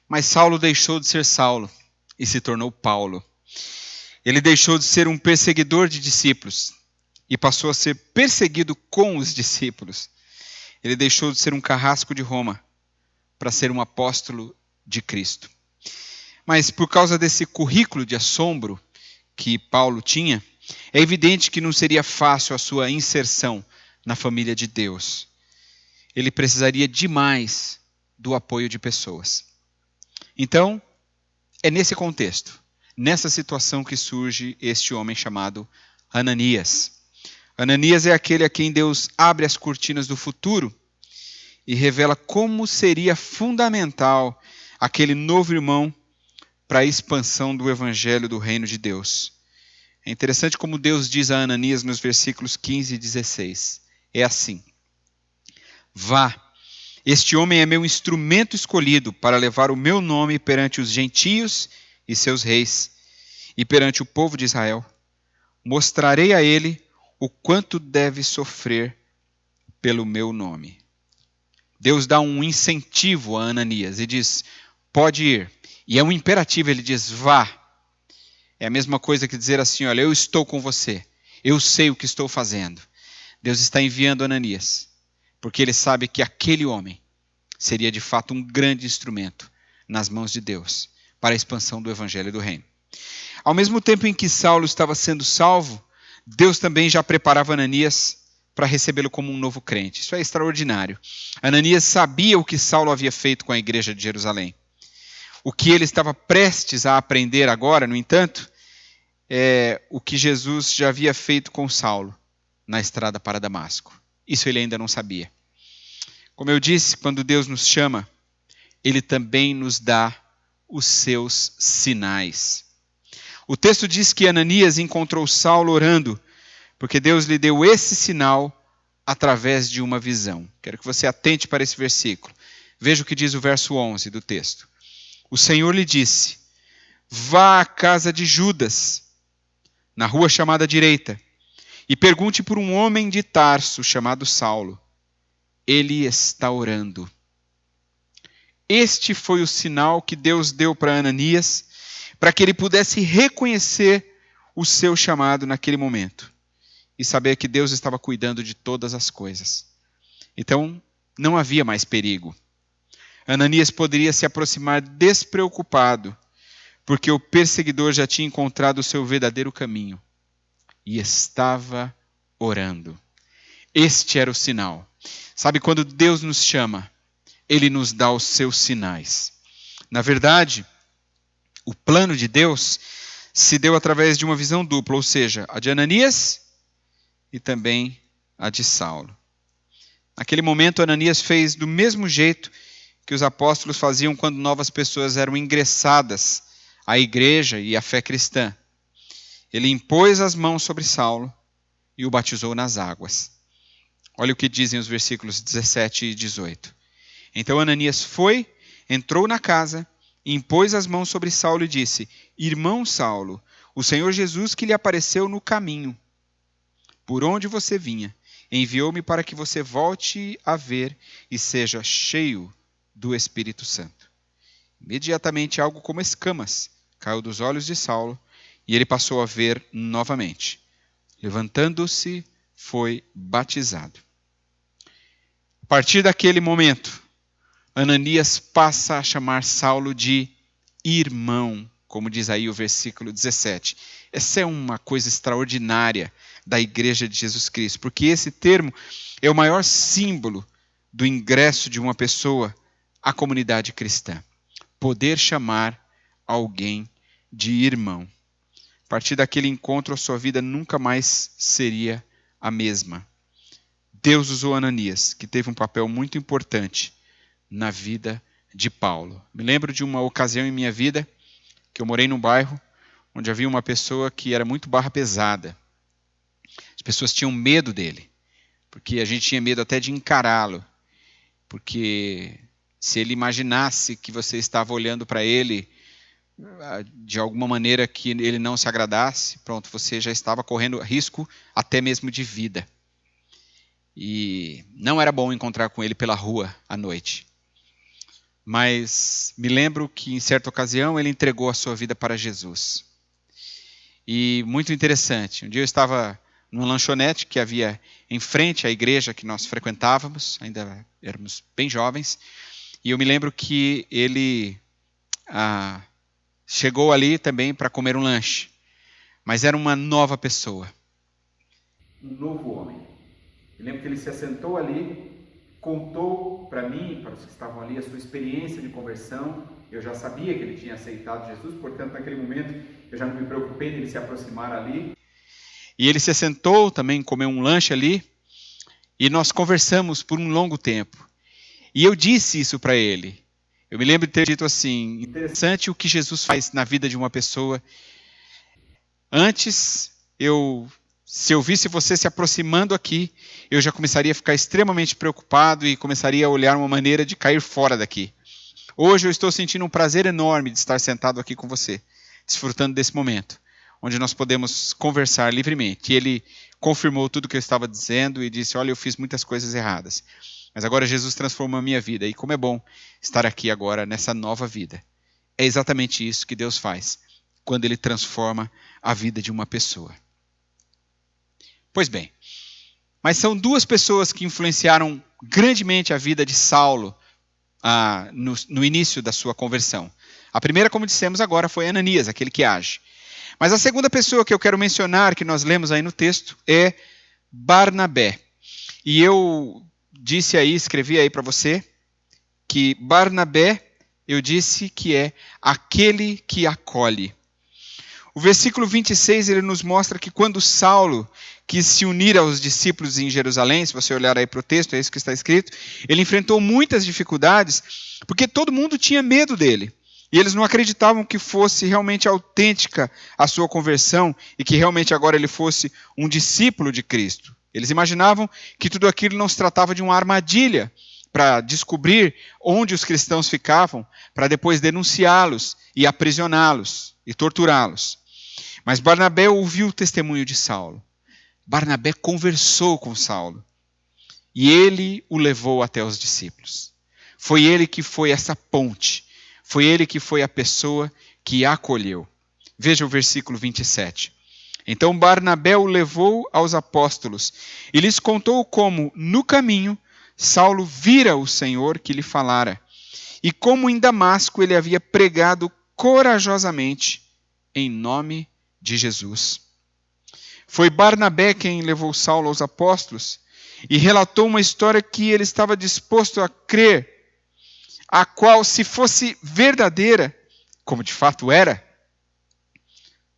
Mas Saulo deixou de ser Saulo e se tornou Paulo. Ele deixou de ser um perseguidor de discípulos e passou a ser perseguido com os discípulos. Ele deixou de ser um carrasco de Roma para ser um apóstolo de Cristo. Mas por causa desse currículo de assombro que Paulo tinha, é evidente que não seria fácil a sua inserção na família de Deus. Ele precisaria demais do apoio de pessoas. Então, é nesse contexto, nessa situação que surge este homem chamado Ananias. Ananias é aquele a quem Deus abre as cortinas do futuro e revela como seria fundamental aquele novo irmão para a expansão do evangelho do reino de Deus. É interessante como Deus diz a Ananias nos versículos 15 e 16. É assim: vá, este homem é meu instrumento escolhido para levar o meu nome perante os gentios e seus reis, e perante o povo de Israel. Mostrarei a ele o quanto deve sofrer pelo meu nome. Deus dá um incentivo a Ananias e diz: pode ir. E é um imperativo, ele diz: vá. É a mesma coisa que dizer assim: olha, eu estou com você, eu sei o que estou fazendo. Deus está enviando Ananias, porque ele sabe que aquele homem seria de fato um grande instrumento nas mãos de Deus para a expansão do evangelho do reino. Ao mesmo tempo em que Saulo estava sendo salvo, Deus também já preparava Ananias para recebê-lo como um novo crente. Isso é extraordinário. Ananias sabia o que Saulo havia feito com a igreja de Jerusalém. O que ele estava prestes a aprender agora, no entanto, é o que Jesus já havia feito com Saulo na estrada para Damasco. Isso ele ainda não sabia. Como eu disse, quando Deus nos chama, ele também nos dá os seus sinais. O texto diz que Ananias encontrou Saulo orando, porque Deus lhe deu esse sinal através de uma visão. Quero que você atente para esse versículo. Veja o que diz o verso 11 do texto. O Senhor lhe disse: vá à casa de Judas, na rua chamada direita, e pergunte por um homem de Tarso chamado Saulo. Ele está orando. Este foi o sinal que Deus deu para Ananias, para que ele pudesse reconhecer o seu chamado naquele momento e saber que Deus estava cuidando de todas as coisas. Então, não havia mais perigo. Ananias poderia se aproximar despreocupado, porque o perseguidor já tinha encontrado o seu verdadeiro caminho e estava orando. Este era o sinal. Sabe, quando Deus nos chama, Ele nos dá os seus sinais. Na verdade, o plano de Deus se deu através de uma visão dupla, ou seja, a de Ananias e também a de Saulo. Naquele momento, Ananias fez do mesmo jeito que os apóstolos faziam quando novas pessoas eram ingressadas à igreja e à fé cristã. Ele impôs as mãos sobre Saulo e o batizou nas águas. Olha o que dizem os versículos 17 e 18. Então Ananias foi, entrou na casa, impôs as mãos sobre Saulo e disse: Irmão Saulo, o Senhor Jesus que lhe apareceu no caminho, por onde você vinha, enviou-me para que você volte a ver e seja cheio do Espírito Santo. Imediatamente algo como escamas caiu dos olhos de Saulo e ele passou a ver novamente. Levantando-se, foi batizado. A partir daquele momento, Ananias passa a chamar Saulo de irmão, como diz aí o versículo 17. Essa é uma coisa extraordinária da Igreja de Jesus Cristo, porque esse termo é o maior símbolo do ingresso de uma pessoa à comunidade cristã. Poder chamar alguém de irmão. A partir daquele encontro, a sua vida nunca mais seria a mesma. Deus usou Ananias, que teve um papel muito importante na vida de Paulo. Me lembro de uma ocasião em minha vida que eu morei num bairro onde havia uma pessoa que era muito barra pesada. As pessoas tinham medo dele, porque a gente tinha medo até de encará-lo, porque se ele imaginasse que você estava olhando para ele de alguma maneira que ele não se agradasse, pronto, você já estava correndo risco até mesmo de vida. E não era bom encontrar com ele pela rua à noite. Mas me lembro que em certa ocasião ele entregou a sua vida para Jesus. E muito interessante, um dia eu estava numa lanchonete que havia em frente à igreja que nós frequentávamos, ainda éramos bem jovens, e eu me lembro que ele chegou ali também para comer um lanche, mas era uma nova pessoa. Um novo homem. Eu lembro que ele se assentou ali, contou para mim, para os que estavam ali, a sua experiência de conversão. Eu já sabia que ele tinha aceitado Jesus, portanto, naquele momento, eu já não me preocupei dele se aproximar ali. E ele se assentou também, comeu um lanche ali, e nós conversamos por um longo tempo. E eu disse isso para ele. Eu me lembro de ter dito assim: interessante o que Jesus faz na vida de uma pessoa. Antes, se eu visse você se aproximando aqui, eu já começaria a ficar extremamente preocupado e começaria a olhar uma maneira de cair fora daqui. Hoje eu estou sentindo um prazer enorme de estar sentado aqui com você, desfrutando desse momento, onde nós podemos conversar livremente. E ele confirmou tudo o que eu estava dizendo e disse: olha, eu fiz muitas coisas erradas, mas agora Jesus transformou a minha vida, e como é bom estar aqui agora nessa nova vida. É exatamente isso que Deus faz, quando Ele transforma a vida de uma pessoa. Pois bem, mas são duas pessoas que influenciaram grandemente a vida de Saulo no início da sua conversão. A primeira, como dissemos agora, foi Ananias, aquele que age. Mas a segunda pessoa que eu quero mencionar, que nós lemos aí no texto, é Barnabé. E eu disse aí, escrevi aí para você, que Barnabé, eu disse que é aquele que acolhe. O versículo 26, ele nos mostra que quando Saulo quis se unir aos discípulos em Jerusalém, se você olhar aí para o texto, é isso que está escrito, ele enfrentou muitas dificuldades, porque todo mundo tinha medo dele. E eles não acreditavam que fosse realmente autêntica a sua conversão e que realmente agora ele fosse um discípulo de Cristo. Eles imaginavam que tudo aquilo não se tratava de uma armadilha para descobrir onde os cristãos ficavam, para depois denunciá-los e aprisioná-los e torturá-los. Mas Barnabé ouviu o testemunho de Saulo. Barnabé conversou com Saulo e ele o levou até os discípulos. Foi ele que foi essa ponte, foi ele que foi a pessoa que acolheu. Veja o versículo 27. Então Barnabé o levou aos apóstolos e lhes contou como, no caminho, Saulo vira o Senhor que lhe falara, e como em Damasco ele havia pregado corajosamente em nome de Jesus. Foi Barnabé quem levou Saulo aos apóstolos e relatou uma história que ele estava disposto a crer, a qual, se fosse verdadeira, como de fato era,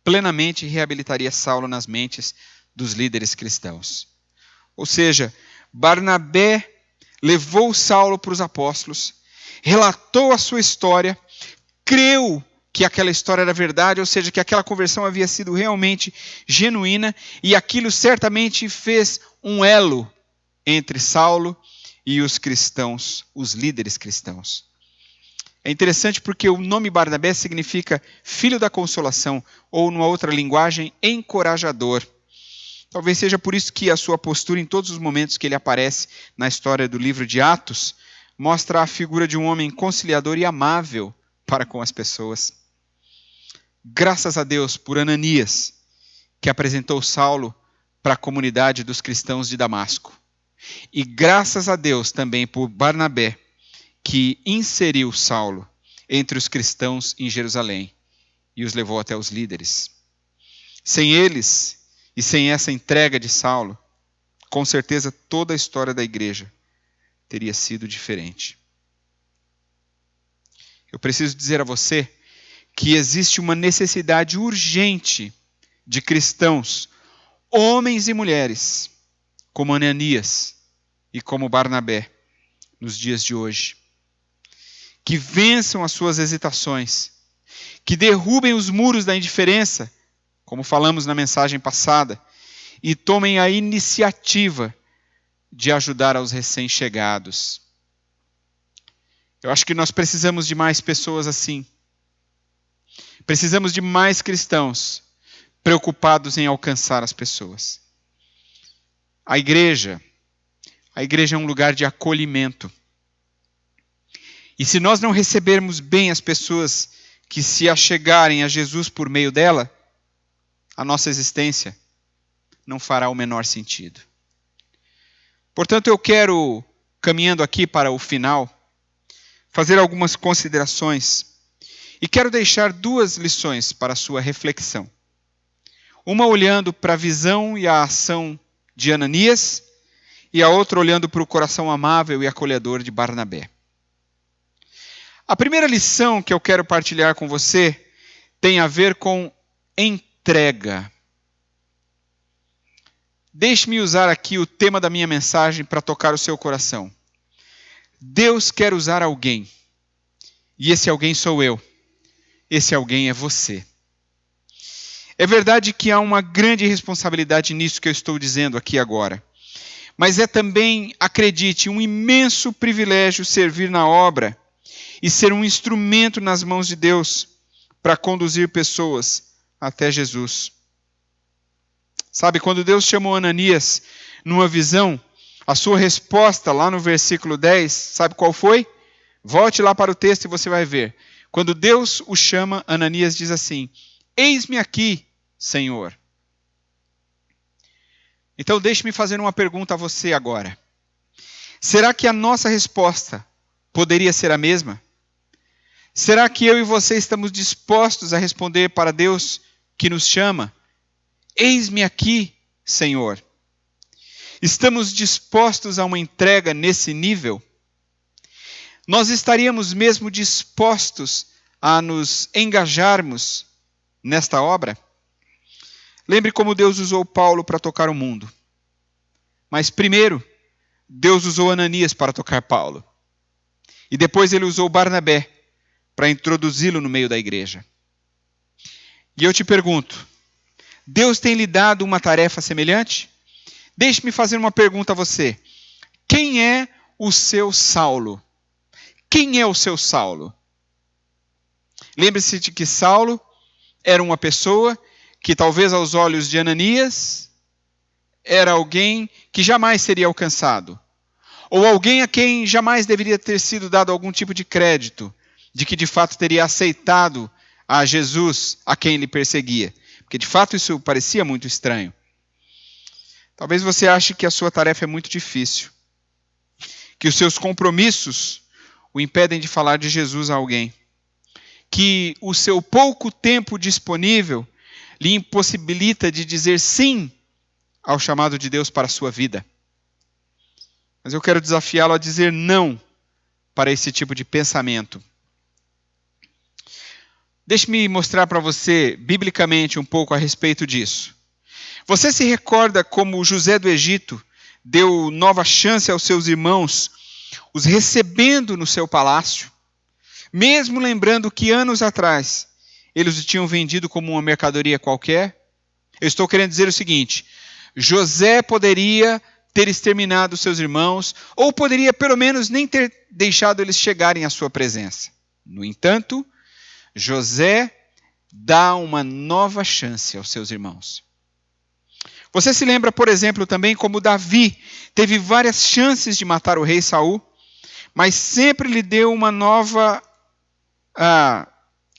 plenamente reabilitaria Saulo nas mentes dos líderes cristãos. Ou seja, Barnabé levou Saulo para os apóstolos relatou a sua história, creu que aquela história era verdade, ou seja, que aquela conversão havia sido realmente genuína, e aquilo certamente fez um elo entre Saulo e os cristãos, os líderes cristãos. É interessante porque o nome Barnabé significa filho da consolação, ou numa outra linguagem, encorajador. Talvez seja por isso que a sua postura em todos os momentos que ele aparece na história do livro de Atos, mostra a figura de um homem conciliador e amável para com as pessoas. Graças a Deus por Ananias, que apresentou Saulo para a comunidade dos cristãos de Damasco. E graças a Deus também por Barnabé, que inseriu Saulo entre os cristãos em Jerusalém e os levou até os líderes. Sem eles e sem essa entrega de Saulo, com certeza toda a história da igreja teria sido diferente. Eu preciso dizer a você que existe uma necessidade urgente de cristãos, homens e mulheres, como Ananias e como Barnabé, nos dias de hoje, que vençam as suas hesitações, que derrubem os muros da indiferença, como falamos na mensagem passada, e tomem a iniciativa de ajudar aos recém-chegados. Eu acho que nós precisamos de mais pessoas assim. Precisamos de mais cristãos preocupados em alcançar as pessoas. A igreja é um lugar de acolhimento. E se nós não recebermos bem as pessoas que se achegarem a Jesus por meio dela, a nossa existência não fará o menor sentido. Portanto, eu quero, caminhando aqui para o final, fazer algumas considerações e quero deixar 2 lições para a sua reflexão. Uma olhando para a visão e a ação de Ananias e a outra olhando para o coração amável e acolhedor de Barnabé. A primeira lição que eu quero partilhar com você tem a ver com entrega. Deixe-me usar aqui o tema da minha mensagem para tocar o seu coração. Deus quer usar alguém, e esse alguém sou eu. Esse alguém é você. É verdade que há uma grande responsabilidade nisso que eu estou dizendo aqui agora. Mas é também, acredite, um imenso privilégio servir na obra e ser um instrumento nas mãos de Deus para conduzir pessoas até Jesus. Sabe, quando Deus chamou Ananias numa visão, a sua resposta lá no versículo 10, sabe qual foi? Volte lá para o texto e você vai ver. Quando Deus o chama, Ananias diz assim: eis-me aqui, Senhor. Então deixe-me fazer uma pergunta a você agora. Será que a nossa resposta poderia ser a mesma? Será que eu e você estamos dispostos a responder para Deus que nos chama? Eis-me aqui, Senhor. Estamos dispostos a uma entrega nesse nível? Nós estaríamos mesmo dispostos a nos engajarmos nesta obra? Lembre como Deus usou Paulo para tocar o mundo. Mas primeiro, Deus usou Ananias para tocar Paulo. E depois ele usou Barnabé para introduzi-lo no meio da igreja. E eu te pergunto, Deus tem lhe dado uma tarefa semelhante? Deixe-me fazer uma pergunta a você. Quem é o seu Saulo? Quem é o seu Saulo? Lembre-se de que Saulo era uma pessoa que talvez aos olhos de Ananias era alguém que jamais seria alcançado. Ou alguém a quem jamais deveria ter sido dado algum tipo de crédito, de que de fato teria aceitado a Jesus a quem ele perseguia. Porque de fato isso parecia muito estranho. Talvez você ache que a sua tarefa é muito difícil, que os seus compromissos o impedem de falar de Jesus a alguém, que o seu pouco tempo disponível lhe impossibilita de dizer sim ao chamado de Deus para a sua vida. Mas eu quero desafiá-lo a dizer não para esse tipo de pensamento. Deixe-me mostrar para você, biblicamente, um pouco a respeito disso. Você se recorda como José do Egito deu nova chance aos seus irmãos os recebendo no seu palácio, mesmo lembrando que anos atrás eles o tinham vendido como uma mercadoria qualquer. Eu estou querendo dizer o seguinte: José poderia ter exterminado seus irmãos, ou poderia pelo menos nem ter deixado eles chegarem à sua presença. No entanto, José dá uma nova chance aos seus irmãos. Você se lembra, por exemplo, também como Davi teve várias chances de matar o rei Saul, mas sempre lhe deu uma nova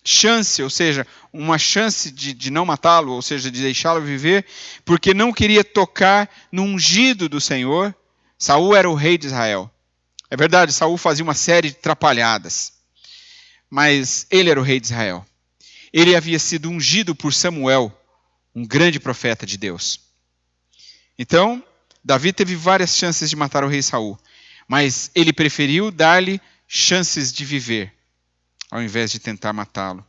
chance, ou seja, uma chance de não matá-lo, ou seja, de deixá-lo viver, porque não queria tocar no ungido do Senhor. Saul era o rei de Israel. É verdade, Saul fazia uma série de trapalhadas, mas ele era o rei de Israel. Ele havia sido ungido por Samuel, um grande profeta de Deus. Então, Davi teve várias chances de matar o rei Saul, mas ele preferiu dar-lhe chances de viver, ao invés de tentar matá-lo.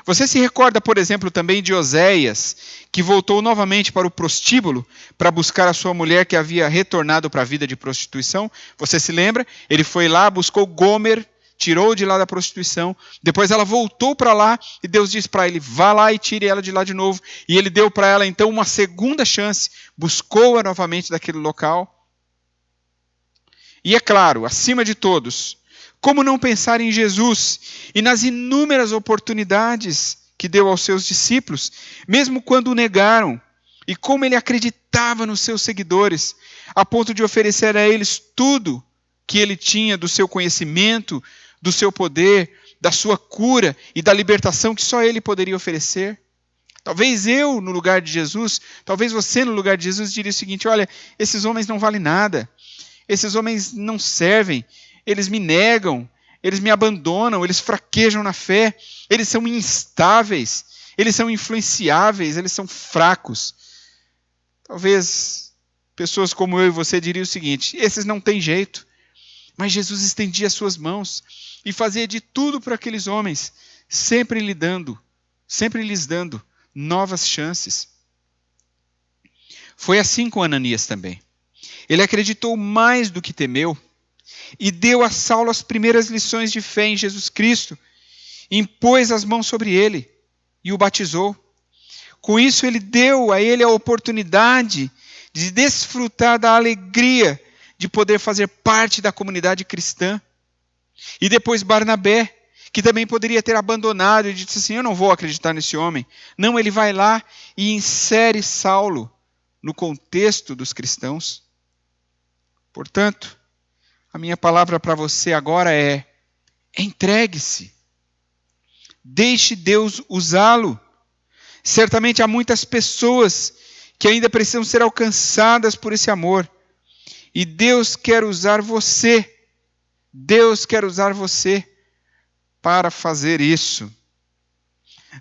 Você se recorda, por exemplo, também de Oséias, que voltou novamente para o prostíbulo para buscar a sua mulher que havia retornado para a vida de prostituição? Você se lembra? Ele foi lá, buscou Gomer, tirou de lá da prostituição, depois ela voltou para lá e Deus disse para ele: vá lá e tire ela de lá de novo. E ele deu para ela então uma segunda chance, buscou-a novamente daquele local. E é claro, acima de todos, como não pensar em Jesus e nas inúmeras oportunidades que deu aos seus discípulos, mesmo quando o negaram, e como ele acreditava nos seus seguidores, a ponto de oferecer a eles tudo que ele tinha do seu conhecimento, do seu poder, da sua cura e da libertação que só ele poderia oferecer. Talvez eu, no lugar de Jesus, talvez você, no lugar de Jesus, diria o seguinte: olha, esses homens não valem nada, esses homens não servem, eles me negam, eles me abandonam, eles fraquejam na fé, eles são instáveis, eles são influenciáveis, eles são fracos. Talvez pessoas como eu e você diriam o seguinte: esses não têm jeito. Mas Jesus estendia as suas mãos e fazia de tudo para aqueles homens, sempre lhes dando novas chances. Foi assim com Ananias também. Ele acreditou mais do que temeu e deu a Saulo as primeiras lições de fé em Jesus Cristo, impôs as mãos sobre ele e o batizou. Com isso, ele deu a ele a oportunidade de desfrutar da alegria de poder fazer parte da comunidade cristã. E depois Barnabé, que também poderia ter abandonado e disse assim: eu não vou acreditar nesse homem. Não, ele vai lá e insere Saulo no contexto dos cristãos. Portanto, a minha palavra para você agora é: entregue-se. Deixe Deus usá-lo. Certamente há muitas pessoas que ainda precisam ser alcançadas por esse amor. E Deus quer usar você. Deus quer usar você para fazer isso.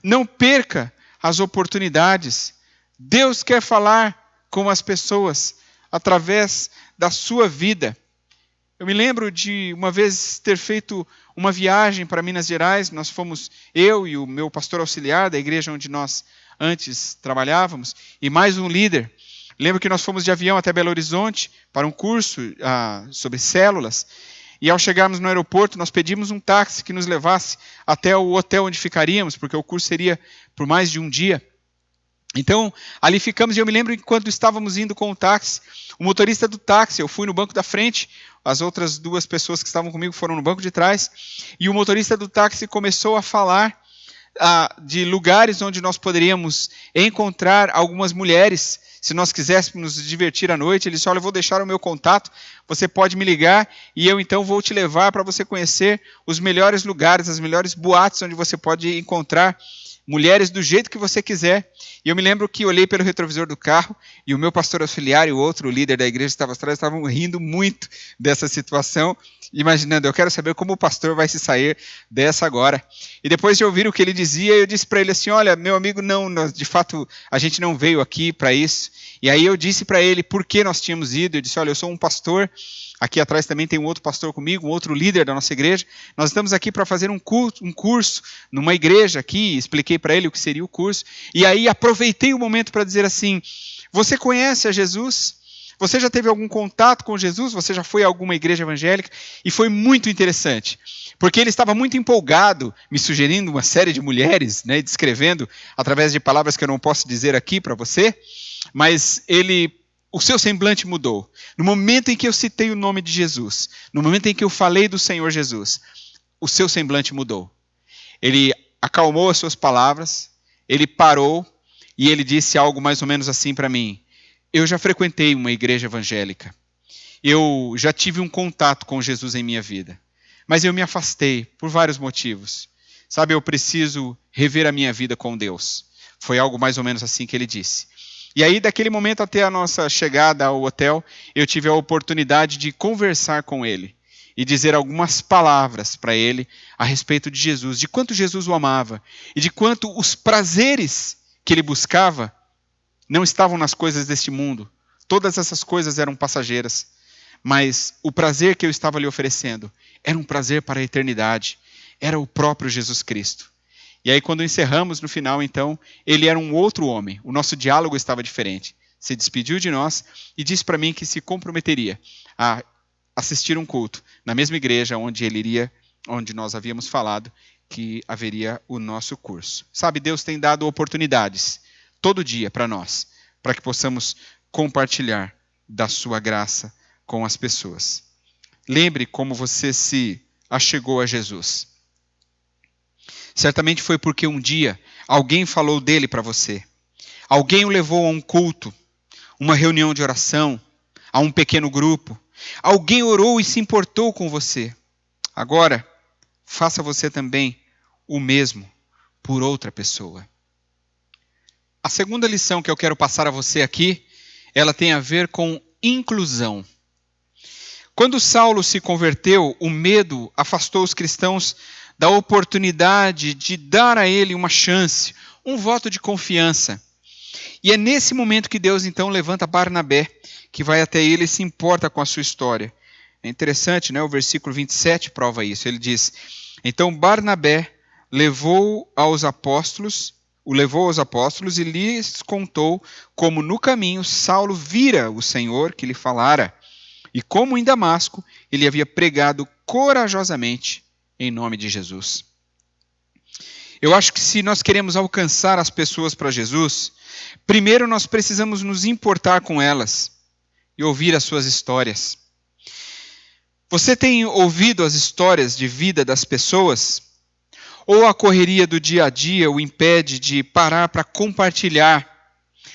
Não perca as oportunidades. Deus quer falar com as pessoas através da sua vida. Eu me lembro de uma vez ter feito uma viagem para Minas Gerais. Nós fomos, eu e o meu pastor auxiliar da igreja onde nós antes trabalhávamos, e mais um líder. Lembro que nós fomos de avião até Belo Horizonte para um curso sobre células. E ao chegarmos no aeroporto, nós pedimos um táxi que nos levasse até o hotel onde ficaríamos, porque o curso seria por mais de um dia. Então, ali ficamos, e eu me lembro que quando estávamos indo com o táxi, o motorista do táxi, eu fui no banco da frente, as outras duas pessoas que estavam comigo foram no banco de trás, e o motorista do táxi começou a falar de lugares onde nós poderíamos encontrar algumas mulheres, se nós quiséssemos nos divertir à noite. Ele disse: olha, eu vou deixar o meu contato, você pode me ligar, e eu então vou te levar para você conhecer os melhores lugares, as melhores boates onde você pode encontrar mulheres do jeito que você quiser. E eu me lembro que olhei pelo retrovisor do carro e o meu pastor auxiliar e o outro líder da igreja que estava atrás estavam rindo muito dessa situação, imaginando: eu quero saber como o pastor vai se sair dessa agora. E depois de ouvir o que ele dizia, eu disse para ele assim: olha, meu amigo, não, de fato a gente não veio aqui para isso. E aí eu disse para ele por que nós tínhamos ido. Eu disse: olha, eu sou um pastor, aqui atrás também tem um outro pastor comigo, um outro líder da nossa igreja. Nós estamos aqui para fazer um curso numa igreja aqui. Expliquei para ele o que seria o curso. E aí aproveitei o momento para dizer assim: você conhece a Jesus? Você já teve algum contato com Jesus? Você já foi a alguma igreja evangélica? E foi muito interessante, porque ele estava muito empolgado, me sugerindo uma série de mulheres, né, descrevendo através de palavras que eu não posso dizer aqui para você, mas o seu semblante mudou. No momento em que eu citei o nome de Jesus, no momento em que eu falei do Senhor Jesus, o seu semblante mudou. Ele acalmou as suas palavras, ele parou e ele disse algo mais ou menos assim para mim: eu já frequentei uma igreja evangélica, eu já tive um contato com Jesus em minha vida, mas eu me afastei por vários motivos. Sabe, eu preciso rever a minha vida com Deus. Foi algo mais ou menos assim que ele disse. E aí, daquele momento até a nossa chegada ao hotel, eu tive a oportunidade de conversar com ele e dizer algumas palavras para ele a respeito de Jesus, de quanto Jesus o amava e de quanto os prazeres que ele buscava não estavam nas coisas deste mundo. Todas essas coisas eram passageiras, mas o prazer que eu estava lhe oferecendo era um prazer para a eternidade, era o próprio Jesus Cristo. E aí, quando encerramos no final, então, ele era um outro homem, o nosso diálogo estava diferente. Se despediu de nós e disse para mim que se comprometeria a assistir um culto na mesma igreja onde nós havíamos falado que haveria o nosso curso. Sabe, Deus tem dado oportunidades todo dia para nós, para que possamos compartilhar da sua graça com as pessoas. Lembre como você se achegou a Jesus. Certamente foi porque um dia alguém falou dele para você. Alguém o levou a um culto, uma reunião de oração, a um pequeno grupo. Alguém orou e se importou com você. Agora, faça você também o mesmo por outra pessoa. A segunda lição que eu quero passar a você aqui, ela tem a ver com inclusão. Quando Saulo se converteu, o medo afastou os cristãos da oportunidade de dar a ele uma chance, um voto de confiança. E é nesse momento que Deus então levanta Barnabé, que vai até ele e se importa com a sua história. É interessante, né? O versículo 27 prova isso. Ele diz: então Barnabé o levou aos apóstolos e lhes contou como no caminho Saulo vira o Senhor que lhe falara, e como em Damasco ele havia pregado corajosamente em nome de Jesus. Eu acho que se nós queremos alcançar as pessoas para Jesus, primeiro nós precisamos nos importar com elas e ouvir as suas histórias. Você tem ouvido as histórias de vida das pessoas? Ou a correria do dia a dia o impede de parar para compartilhar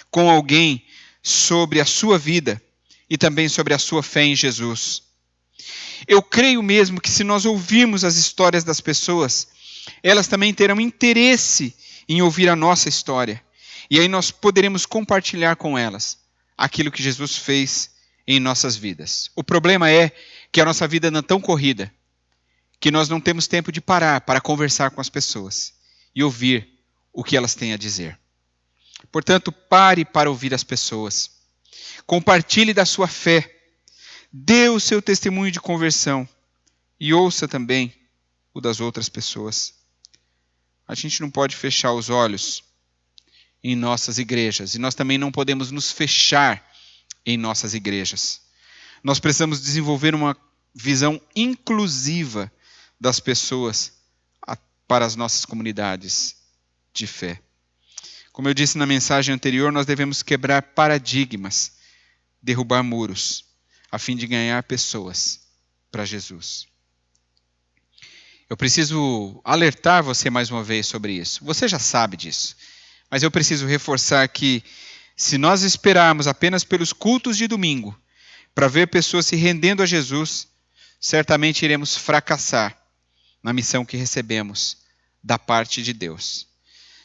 com alguém sobre a sua vida e também sobre a sua fé em Jesus? Eu creio mesmo que se nós ouvirmos as histórias das pessoas, elas também terão interesse em ouvir a nossa história. E aí nós poderemos compartilhar com elas aquilo que Jesus fez em nossas vidas. O problema é que a nossa vida anda tão corrida que nós não temos tempo de parar para conversar com as pessoas e ouvir o que elas têm a dizer. Portanto, pare para ouvir as pessoas. Compartilhe da sua fé. Dê o seu testemunho de conversão e ouça também o das outras pessoas. A gente não pode fechar os olhos em nossas igrejas e nós também não podemos nos fechar em nossas igrejas. Nós precisamos desenvolver uma visão inclusiva das pessoas para as nossas comunidades de fé. Como eu disse na mensagem anterior, nós devemos quebrar paradigmas, derrubar muros, a fim de ganhar pessoas para Jesus. Eu preciso alertar você mais uma vez sobre isso. Você já sabe disso, mas eu preciso reforçar que se nós esperarmos apenas pelos cultos de domingo para ver pessoas se rendendo a Jesus, certamente iremos fracassar na missão que recebemos da parte de Deus.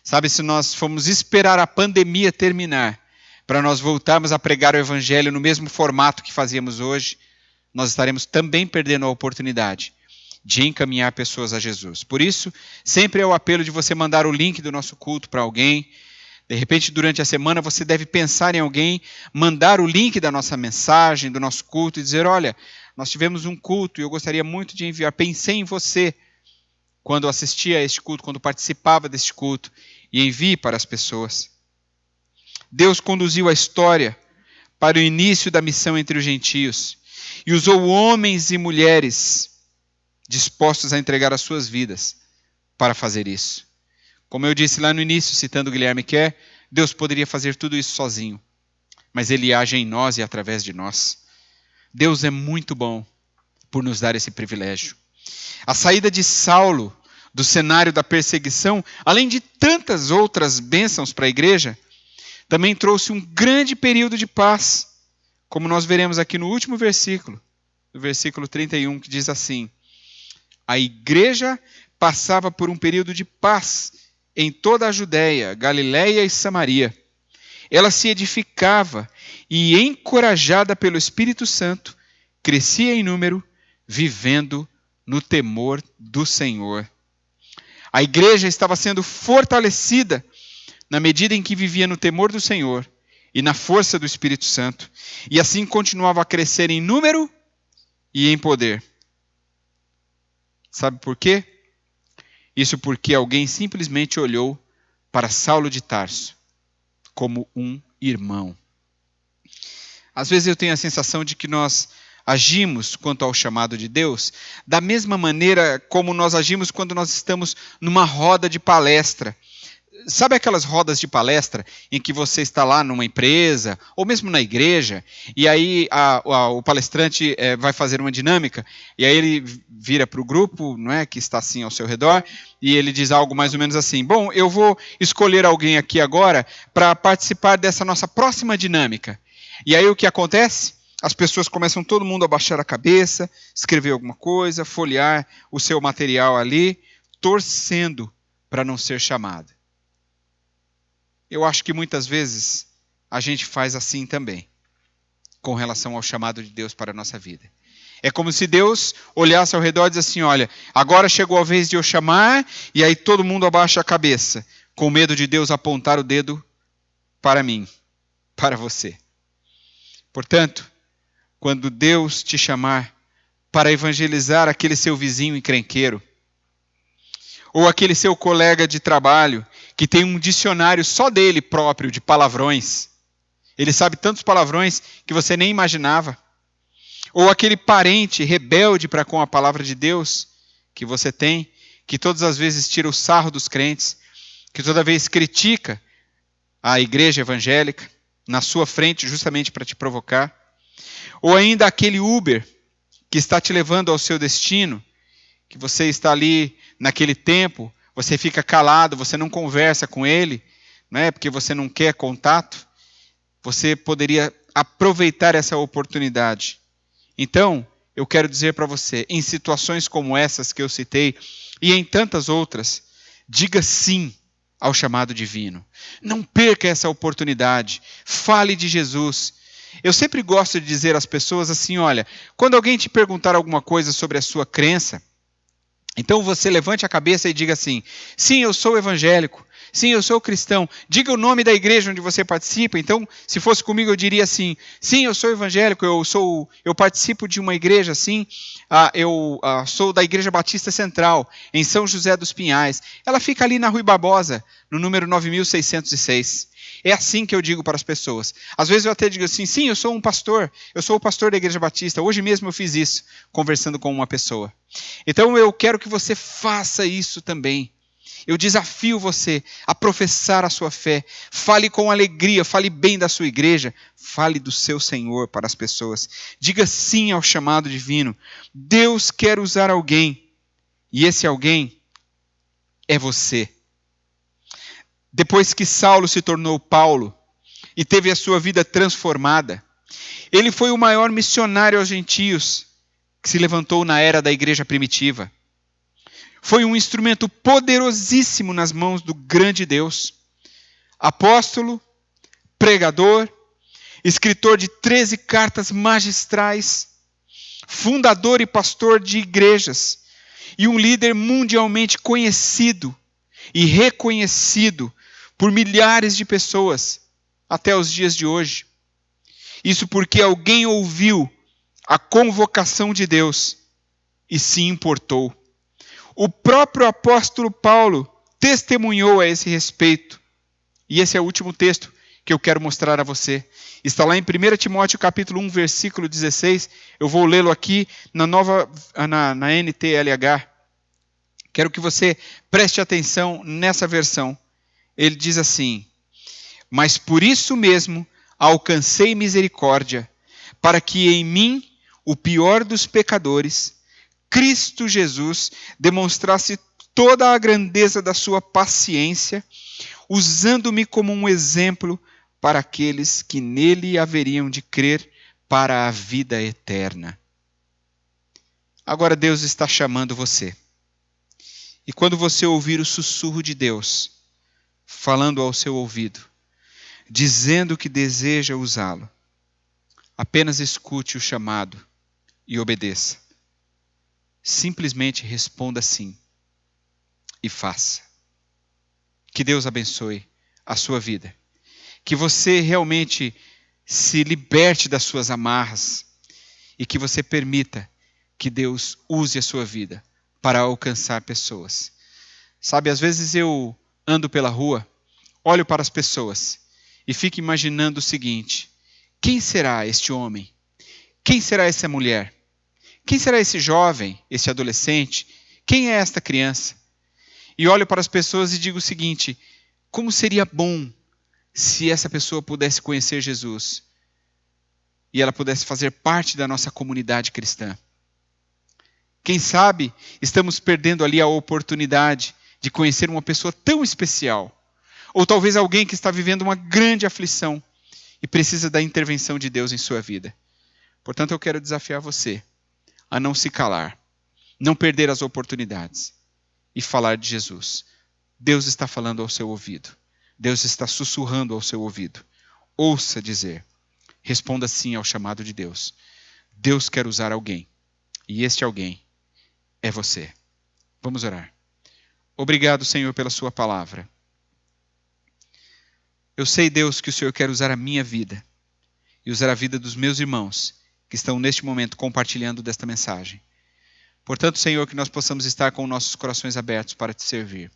Sabe, se nós formos esperar a pandemia terminar para nós voltarmos a pregar o Evangelho no mesmo formato que fazíamos hoje, nós estaremos também perdendo a oportunidade de encaminhar pessoas a Jesus. Por isso, sempre é o apelo de você mandar o link do nosso culto para alguém. De repente, durante a semana, você deve pensar em alguém, mandar o link da nossa mensagem, do nosso culto, e dizer: olha, nós tivemos um culto e eu gostaria muito de enviar. Pensei em você quando assistia a este culto, quando participava deste culto, e envie para as pessoas. Deus conduziu a história para o início da missão entre os gentios e usou homens e mulheres dispostos a entregar as suas vidas para fazer isso. Como eu disse lá no início, citando Guilherme Kerr, Deus poderia fazer tudo isso sozinho, mas Ele age em nós e através de nós. Deus é muito bom por nos dar esse privilégio. A saída de Saulo do cenário da perseguição, além de tantas outras bênçãos para a igreja, também trouxe um grande período de paz, como nós veremos aqui no último versículo, no versículo 31, que diz assim: a igreja passava por um período de paz em toda a Judéia, Galiléia e Samaria. Ela se edificava e, encorajada pelo Espírito Santo, crescia em número, vivendo no temor do Senhor. A igreja estava sendo fortalecida na medida em que vivia no temor do Senhor e na força do Espírito Santo, e assim continuava a crescer em número e em poder. Sabe por quê? Isso porque alguém simplesmente olhou para Saulo de Tarso como um irmão. Às vezes eu tenho a sensação de que nós agimos quanto ao chamado de Deus da mesma maneira como nós agimos quando nós estamos numa roda de palestra. Sabe aquelas rodas de palestra em que você está lá numa empresa ou mesmo na igreja e aí o palestrante vai fazer uma dinâmica e aí ele vira para o grupo, não é, que está assim ao seu redor, e ele diz algo mais ou menos assim: bom, eu vou escolher alguém aqui agora para participar dessa nossa próxima dinâmica. E aí o que acontece? As pessoas começam todo mundo a baixar a cabeça, escrever alguma coisa, folhear o seu material ali, torcendo para não ser chamado. Eu acho que muitas vezes a gente faz assim também, com relação ao chamado de Deus para a nossa vida. É como se Deus olhasse ao redor e dissesse assim: olha, agora chegou a vez de eu chamar, e aí todo mundo abaixa a cabeça, com medo de Deus apontar o dedo para mim, para você. Portanto, quando Deus te chamar para evangelizar aquele seu vizinho encrenqueiro, ou aquele seu colega de trabalho que tem um dicionário só dele próprio de palavrões, ele sabe tantos palavrões que você nem imaginava, ou aquele parente rebelde para com a palavra de Deus que você tem, que todas as vezes tira o sarro dos crentes, que toda vez critica a igreja evangélica na sua frente justamente para te provocar, ou ainda aquele Uber que está te levando ao seu destino, que você está ali naquele tempo, você fica calado, você não conversa com ele, não é? Porque você não quer contato. Você poderia aproveitar essa oportunidade. Então, eu quero dizer para você, em situações como essas que eu citei, e em tantas outras, diga sim ao chamado divino. Não perca essa oportunidade. Fale de Jesus. Eu sempre gosto de dizer às pessoas assim: olha, quando alguém te perguntar alguma coisa sobre a sua crença, então você levante a cabeça e diga assim: sim, eu sou evangélico, sim, eu sou cristão. Diga o nome da igreja onde você participa. Então, se fosse comigo, eu diria assim: sim, eu sou evangélico, eu participo de uma igreja assim, eu sou da Igreja Batista Central, em São José dos Pinhais. Ela fica ali na Rui Barbosa, no número 9606. É assim que eu digo para as pessoas. Às vezes eu até digo assim: sim, eu sou um pastor, eu sou o pastor da Igreja Batista. Hoje mesmo eu fiz isso, conversando com uma pessoa. Então eu quero que você faça isso também. Eu desafio você a professar a sua fé. Fale com alegria, fale bem da sua igreja, fale do seu Senhor para as pessoas. Diga sim ao chamado divino. Deus quer usar alguém, e esse alguém é você. Depois que Saulo se tornou Paulo e teve a sua vida transformada, ele foi o maior missionário aos gentios que se levantou na era da igreja primitiva. Foi um instrumento poderosíssimo nas mãos do grande Deus. Apóstolo, pregador, escritor de 13 cartas magistrais, fundador e pastor de igrejas, e um líder mundialmente conhecido e reconhecido por milhares de pessoas até os dias de hoje. Isso porque alguém ouviu a convocação de Deus e se importou. O próprio apóstolo Paulo testemunhou a esse respeito. E esse é o último texto que eu quero mostrar a você. Está lá em 1 Timóteo capítulo 1, versículo 16. Eu vou lê-lo aqui na NTLH. Quero que você preste atenção nessa versão. Ele diz assim: mas por isso mesmo alcancei misericórdia, para que em mim, o pior dos pecadores, Cristo Jesus demonstrasse toda a grandeza da sua paciência, usando-me como um exemplo para aqueles que nele haveriam de crer para a vida eterna. Agora Deus está chamando você. E quando você ouvir o sussurro de Deus, falando ao seu ouvido, dizendo que deseja usá-lo, apenas escute o chamado e obedeça. Simplesmente responda sim e faça. Que Deus abençoe a sua vida. Que você realmente se liberte das suas amarras e que você permita que Deus use a sua vida para alcançar pessoas. Sabe, às vezes eu ando pela rua, olho para as pessoas e fico imaginando o seguinte: quem será este homem? Quem será essa mulher? Quem será esse jovem, esse adolescente? Quem é esta criança? E olho para as pessoas e digo o seguinte: como seria bom se essa pessoa pudesse conhecer Jesus e ela pudesse fazer parte da nossa comunidade cristã. Quem sabe estamos perdendo ali a oportunidade de conhecer uma pessoa tão especial, ou talvez alguém que está vivendo uma grande aflição e precisa da intervenção de Deus em sua vida. Portanto, eu quero desafiar você a não se calar, não perder as oportunidades e falar de Jesus. Deus está falando ao seu ouvido. Deus está sussurrando ao seu ouvido. Ouça dizer. Responda sim ao chamado de Deus. Deus quer usar alguém. E este alguém é você. Vamos orar. Obrigado, Senhor, pela sua palavra. Eu sei, Deus, que o Senhor quer usar a minha vida e usar a vida dos meus irmãos que estão neste momento compartilhando desta mensagem. Portanto, Senhor, que nós possamos estar com nossos corações abertos para te servir.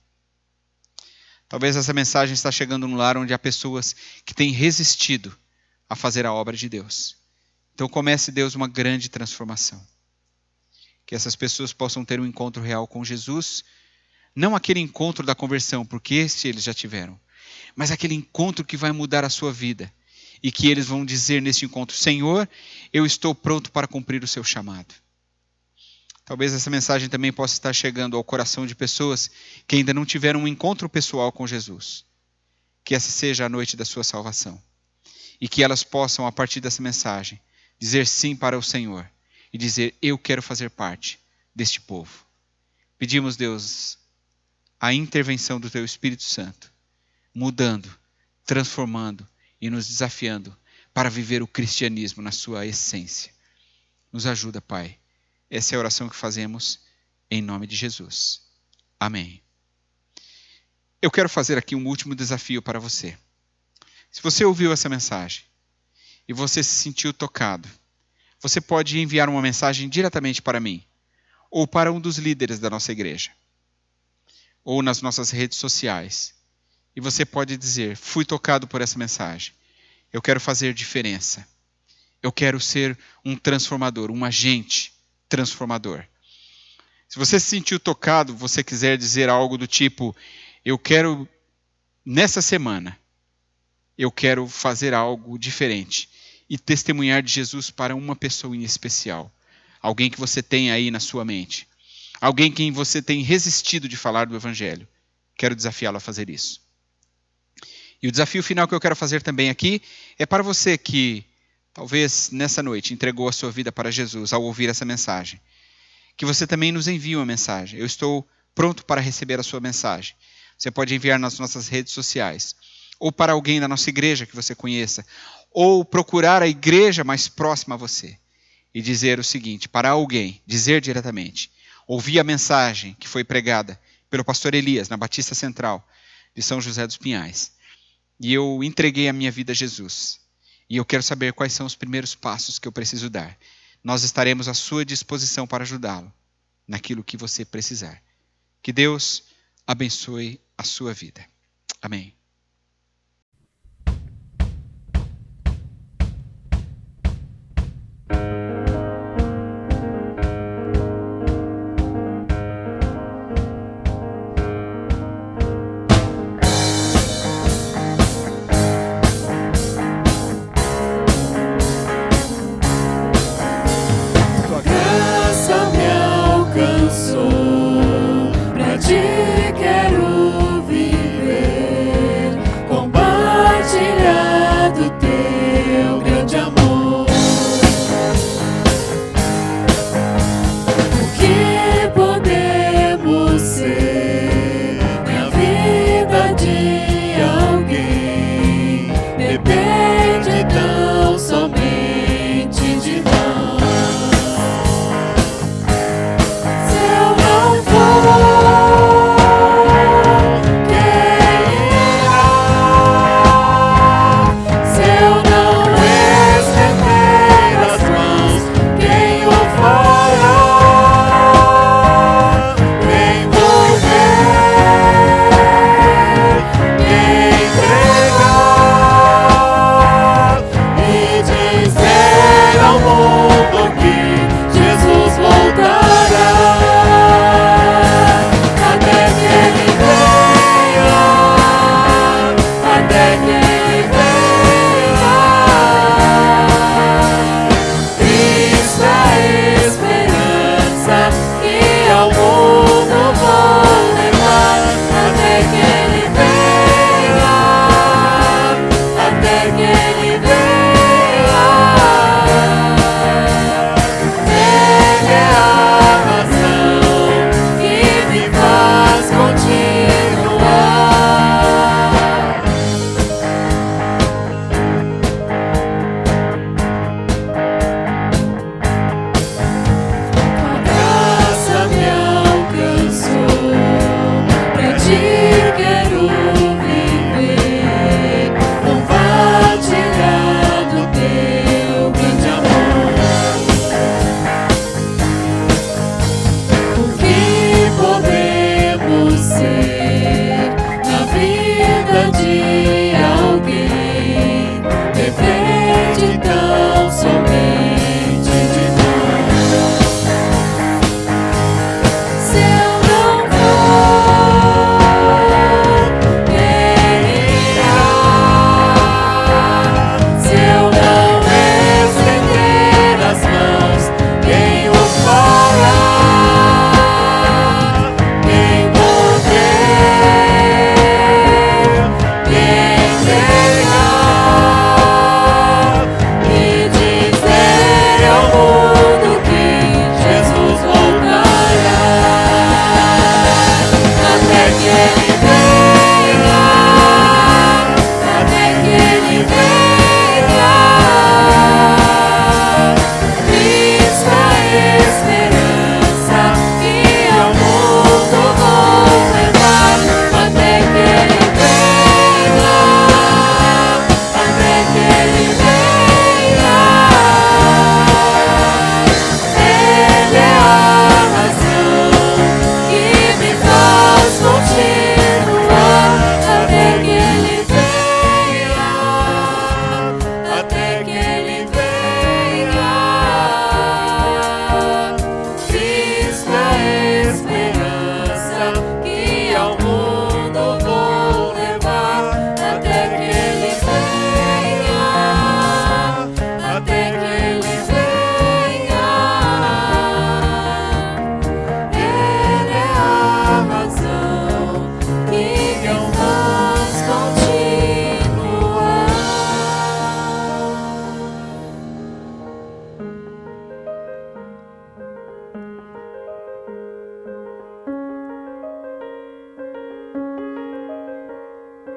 Talvez essa mensagem está chegando num lar onde há pessoas que têm resistido a fazer a obra de Deus. Então comece, Deus, uma grande transformação. Que essas pessoas possam ter um encontro real com Jesus, não aquele encontro da conversão, porque este eles já tiveram, mas aquele encontro que vai mudar a sua vida e que eles vão dizer nesse encontro: Senhor, eu estou pronto para cumprir o seu chamado. Talvez essa mensagem também possa estar chegando ao coração de pessoas que ainda não tiveram um encontro pessoal com Jesus. Que essa seja a noite da sua salvação. E que elas possam, a partir dessa mensagem, dizer sim para o Senhor. E dizer: eu quero fazer parte deste povo. Pedimos, Deus, a intervenção do Teu Espírito Santo, mudando, transformando e nos desafiando para viver o cristianismo na sua essência. Nos ajuda, Pai. Essa é a oração que fazemos em nome de Jesus. Amém. Eu quero fazer aqui um último desafio para você. Se você ouviu essa mensagem e você se sentiu tocado, você pode enviar uma mensagem diretamente para mim, ou para um dos líderes da nossa igreja, ou nas nossas redes sociais. E você pode dizer: fui tocado por essa mensagem. Eu quero fazer diferença. Eu quero ser um transformador, um agente transformador. Se você se sentiu tocado, você quiser dizer algo do tipo: eu quero, nessa semana, eu quero fazer algo diferente e testemunhar de Jesus para uma pessoa em especial. Alguém que você tem aí na sua mente. Alguém quem você tem resistido de falar do Evangelho. Quero desafiá-lo a fazer isso. E o desafio final que eu quero fazer também aqui é para você que talvez nessa noite entregou a sua vida para Jesus ao ouvir essa mensagem. Que você também nos envie uma mensagem. Eu estou pronto para receber a sua mensagem. Você pode enviar nas nossas redes sociais. Ou para alguém da nossa igreja que você conheça. Ou procurar a igreja mais próxima a você. E dizer o seguinte para alguém, dizer diretamente: ouvi a mensagem que foi pregada pelo pastor Elias na Batista Central de São José dos Pinhais. E eu entreguei a minha vida a Jesus. E eu quero saber quais são os primeiros passos que eu preciso dar. Nós estaremos à sua disposição para ajudá-lo naquilo que você precisar. Que Deus abençoe a sua vida. Amém.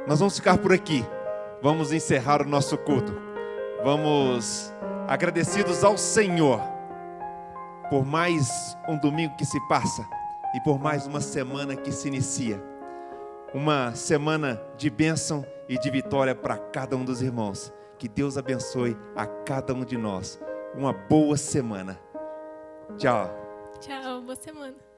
Nós vamos ficar por aqui. Vamos encerrar o nosso culto. Vamos agradecidos ao Senhor por mais um domingo que se passa e por mais uma semana que se inicia. Uma semana de bênção e de vitória para cada um dos irmãos. Que Deus abençoe a cada um de nós. Uma boa semana. Tchau. Tchau, boa semana.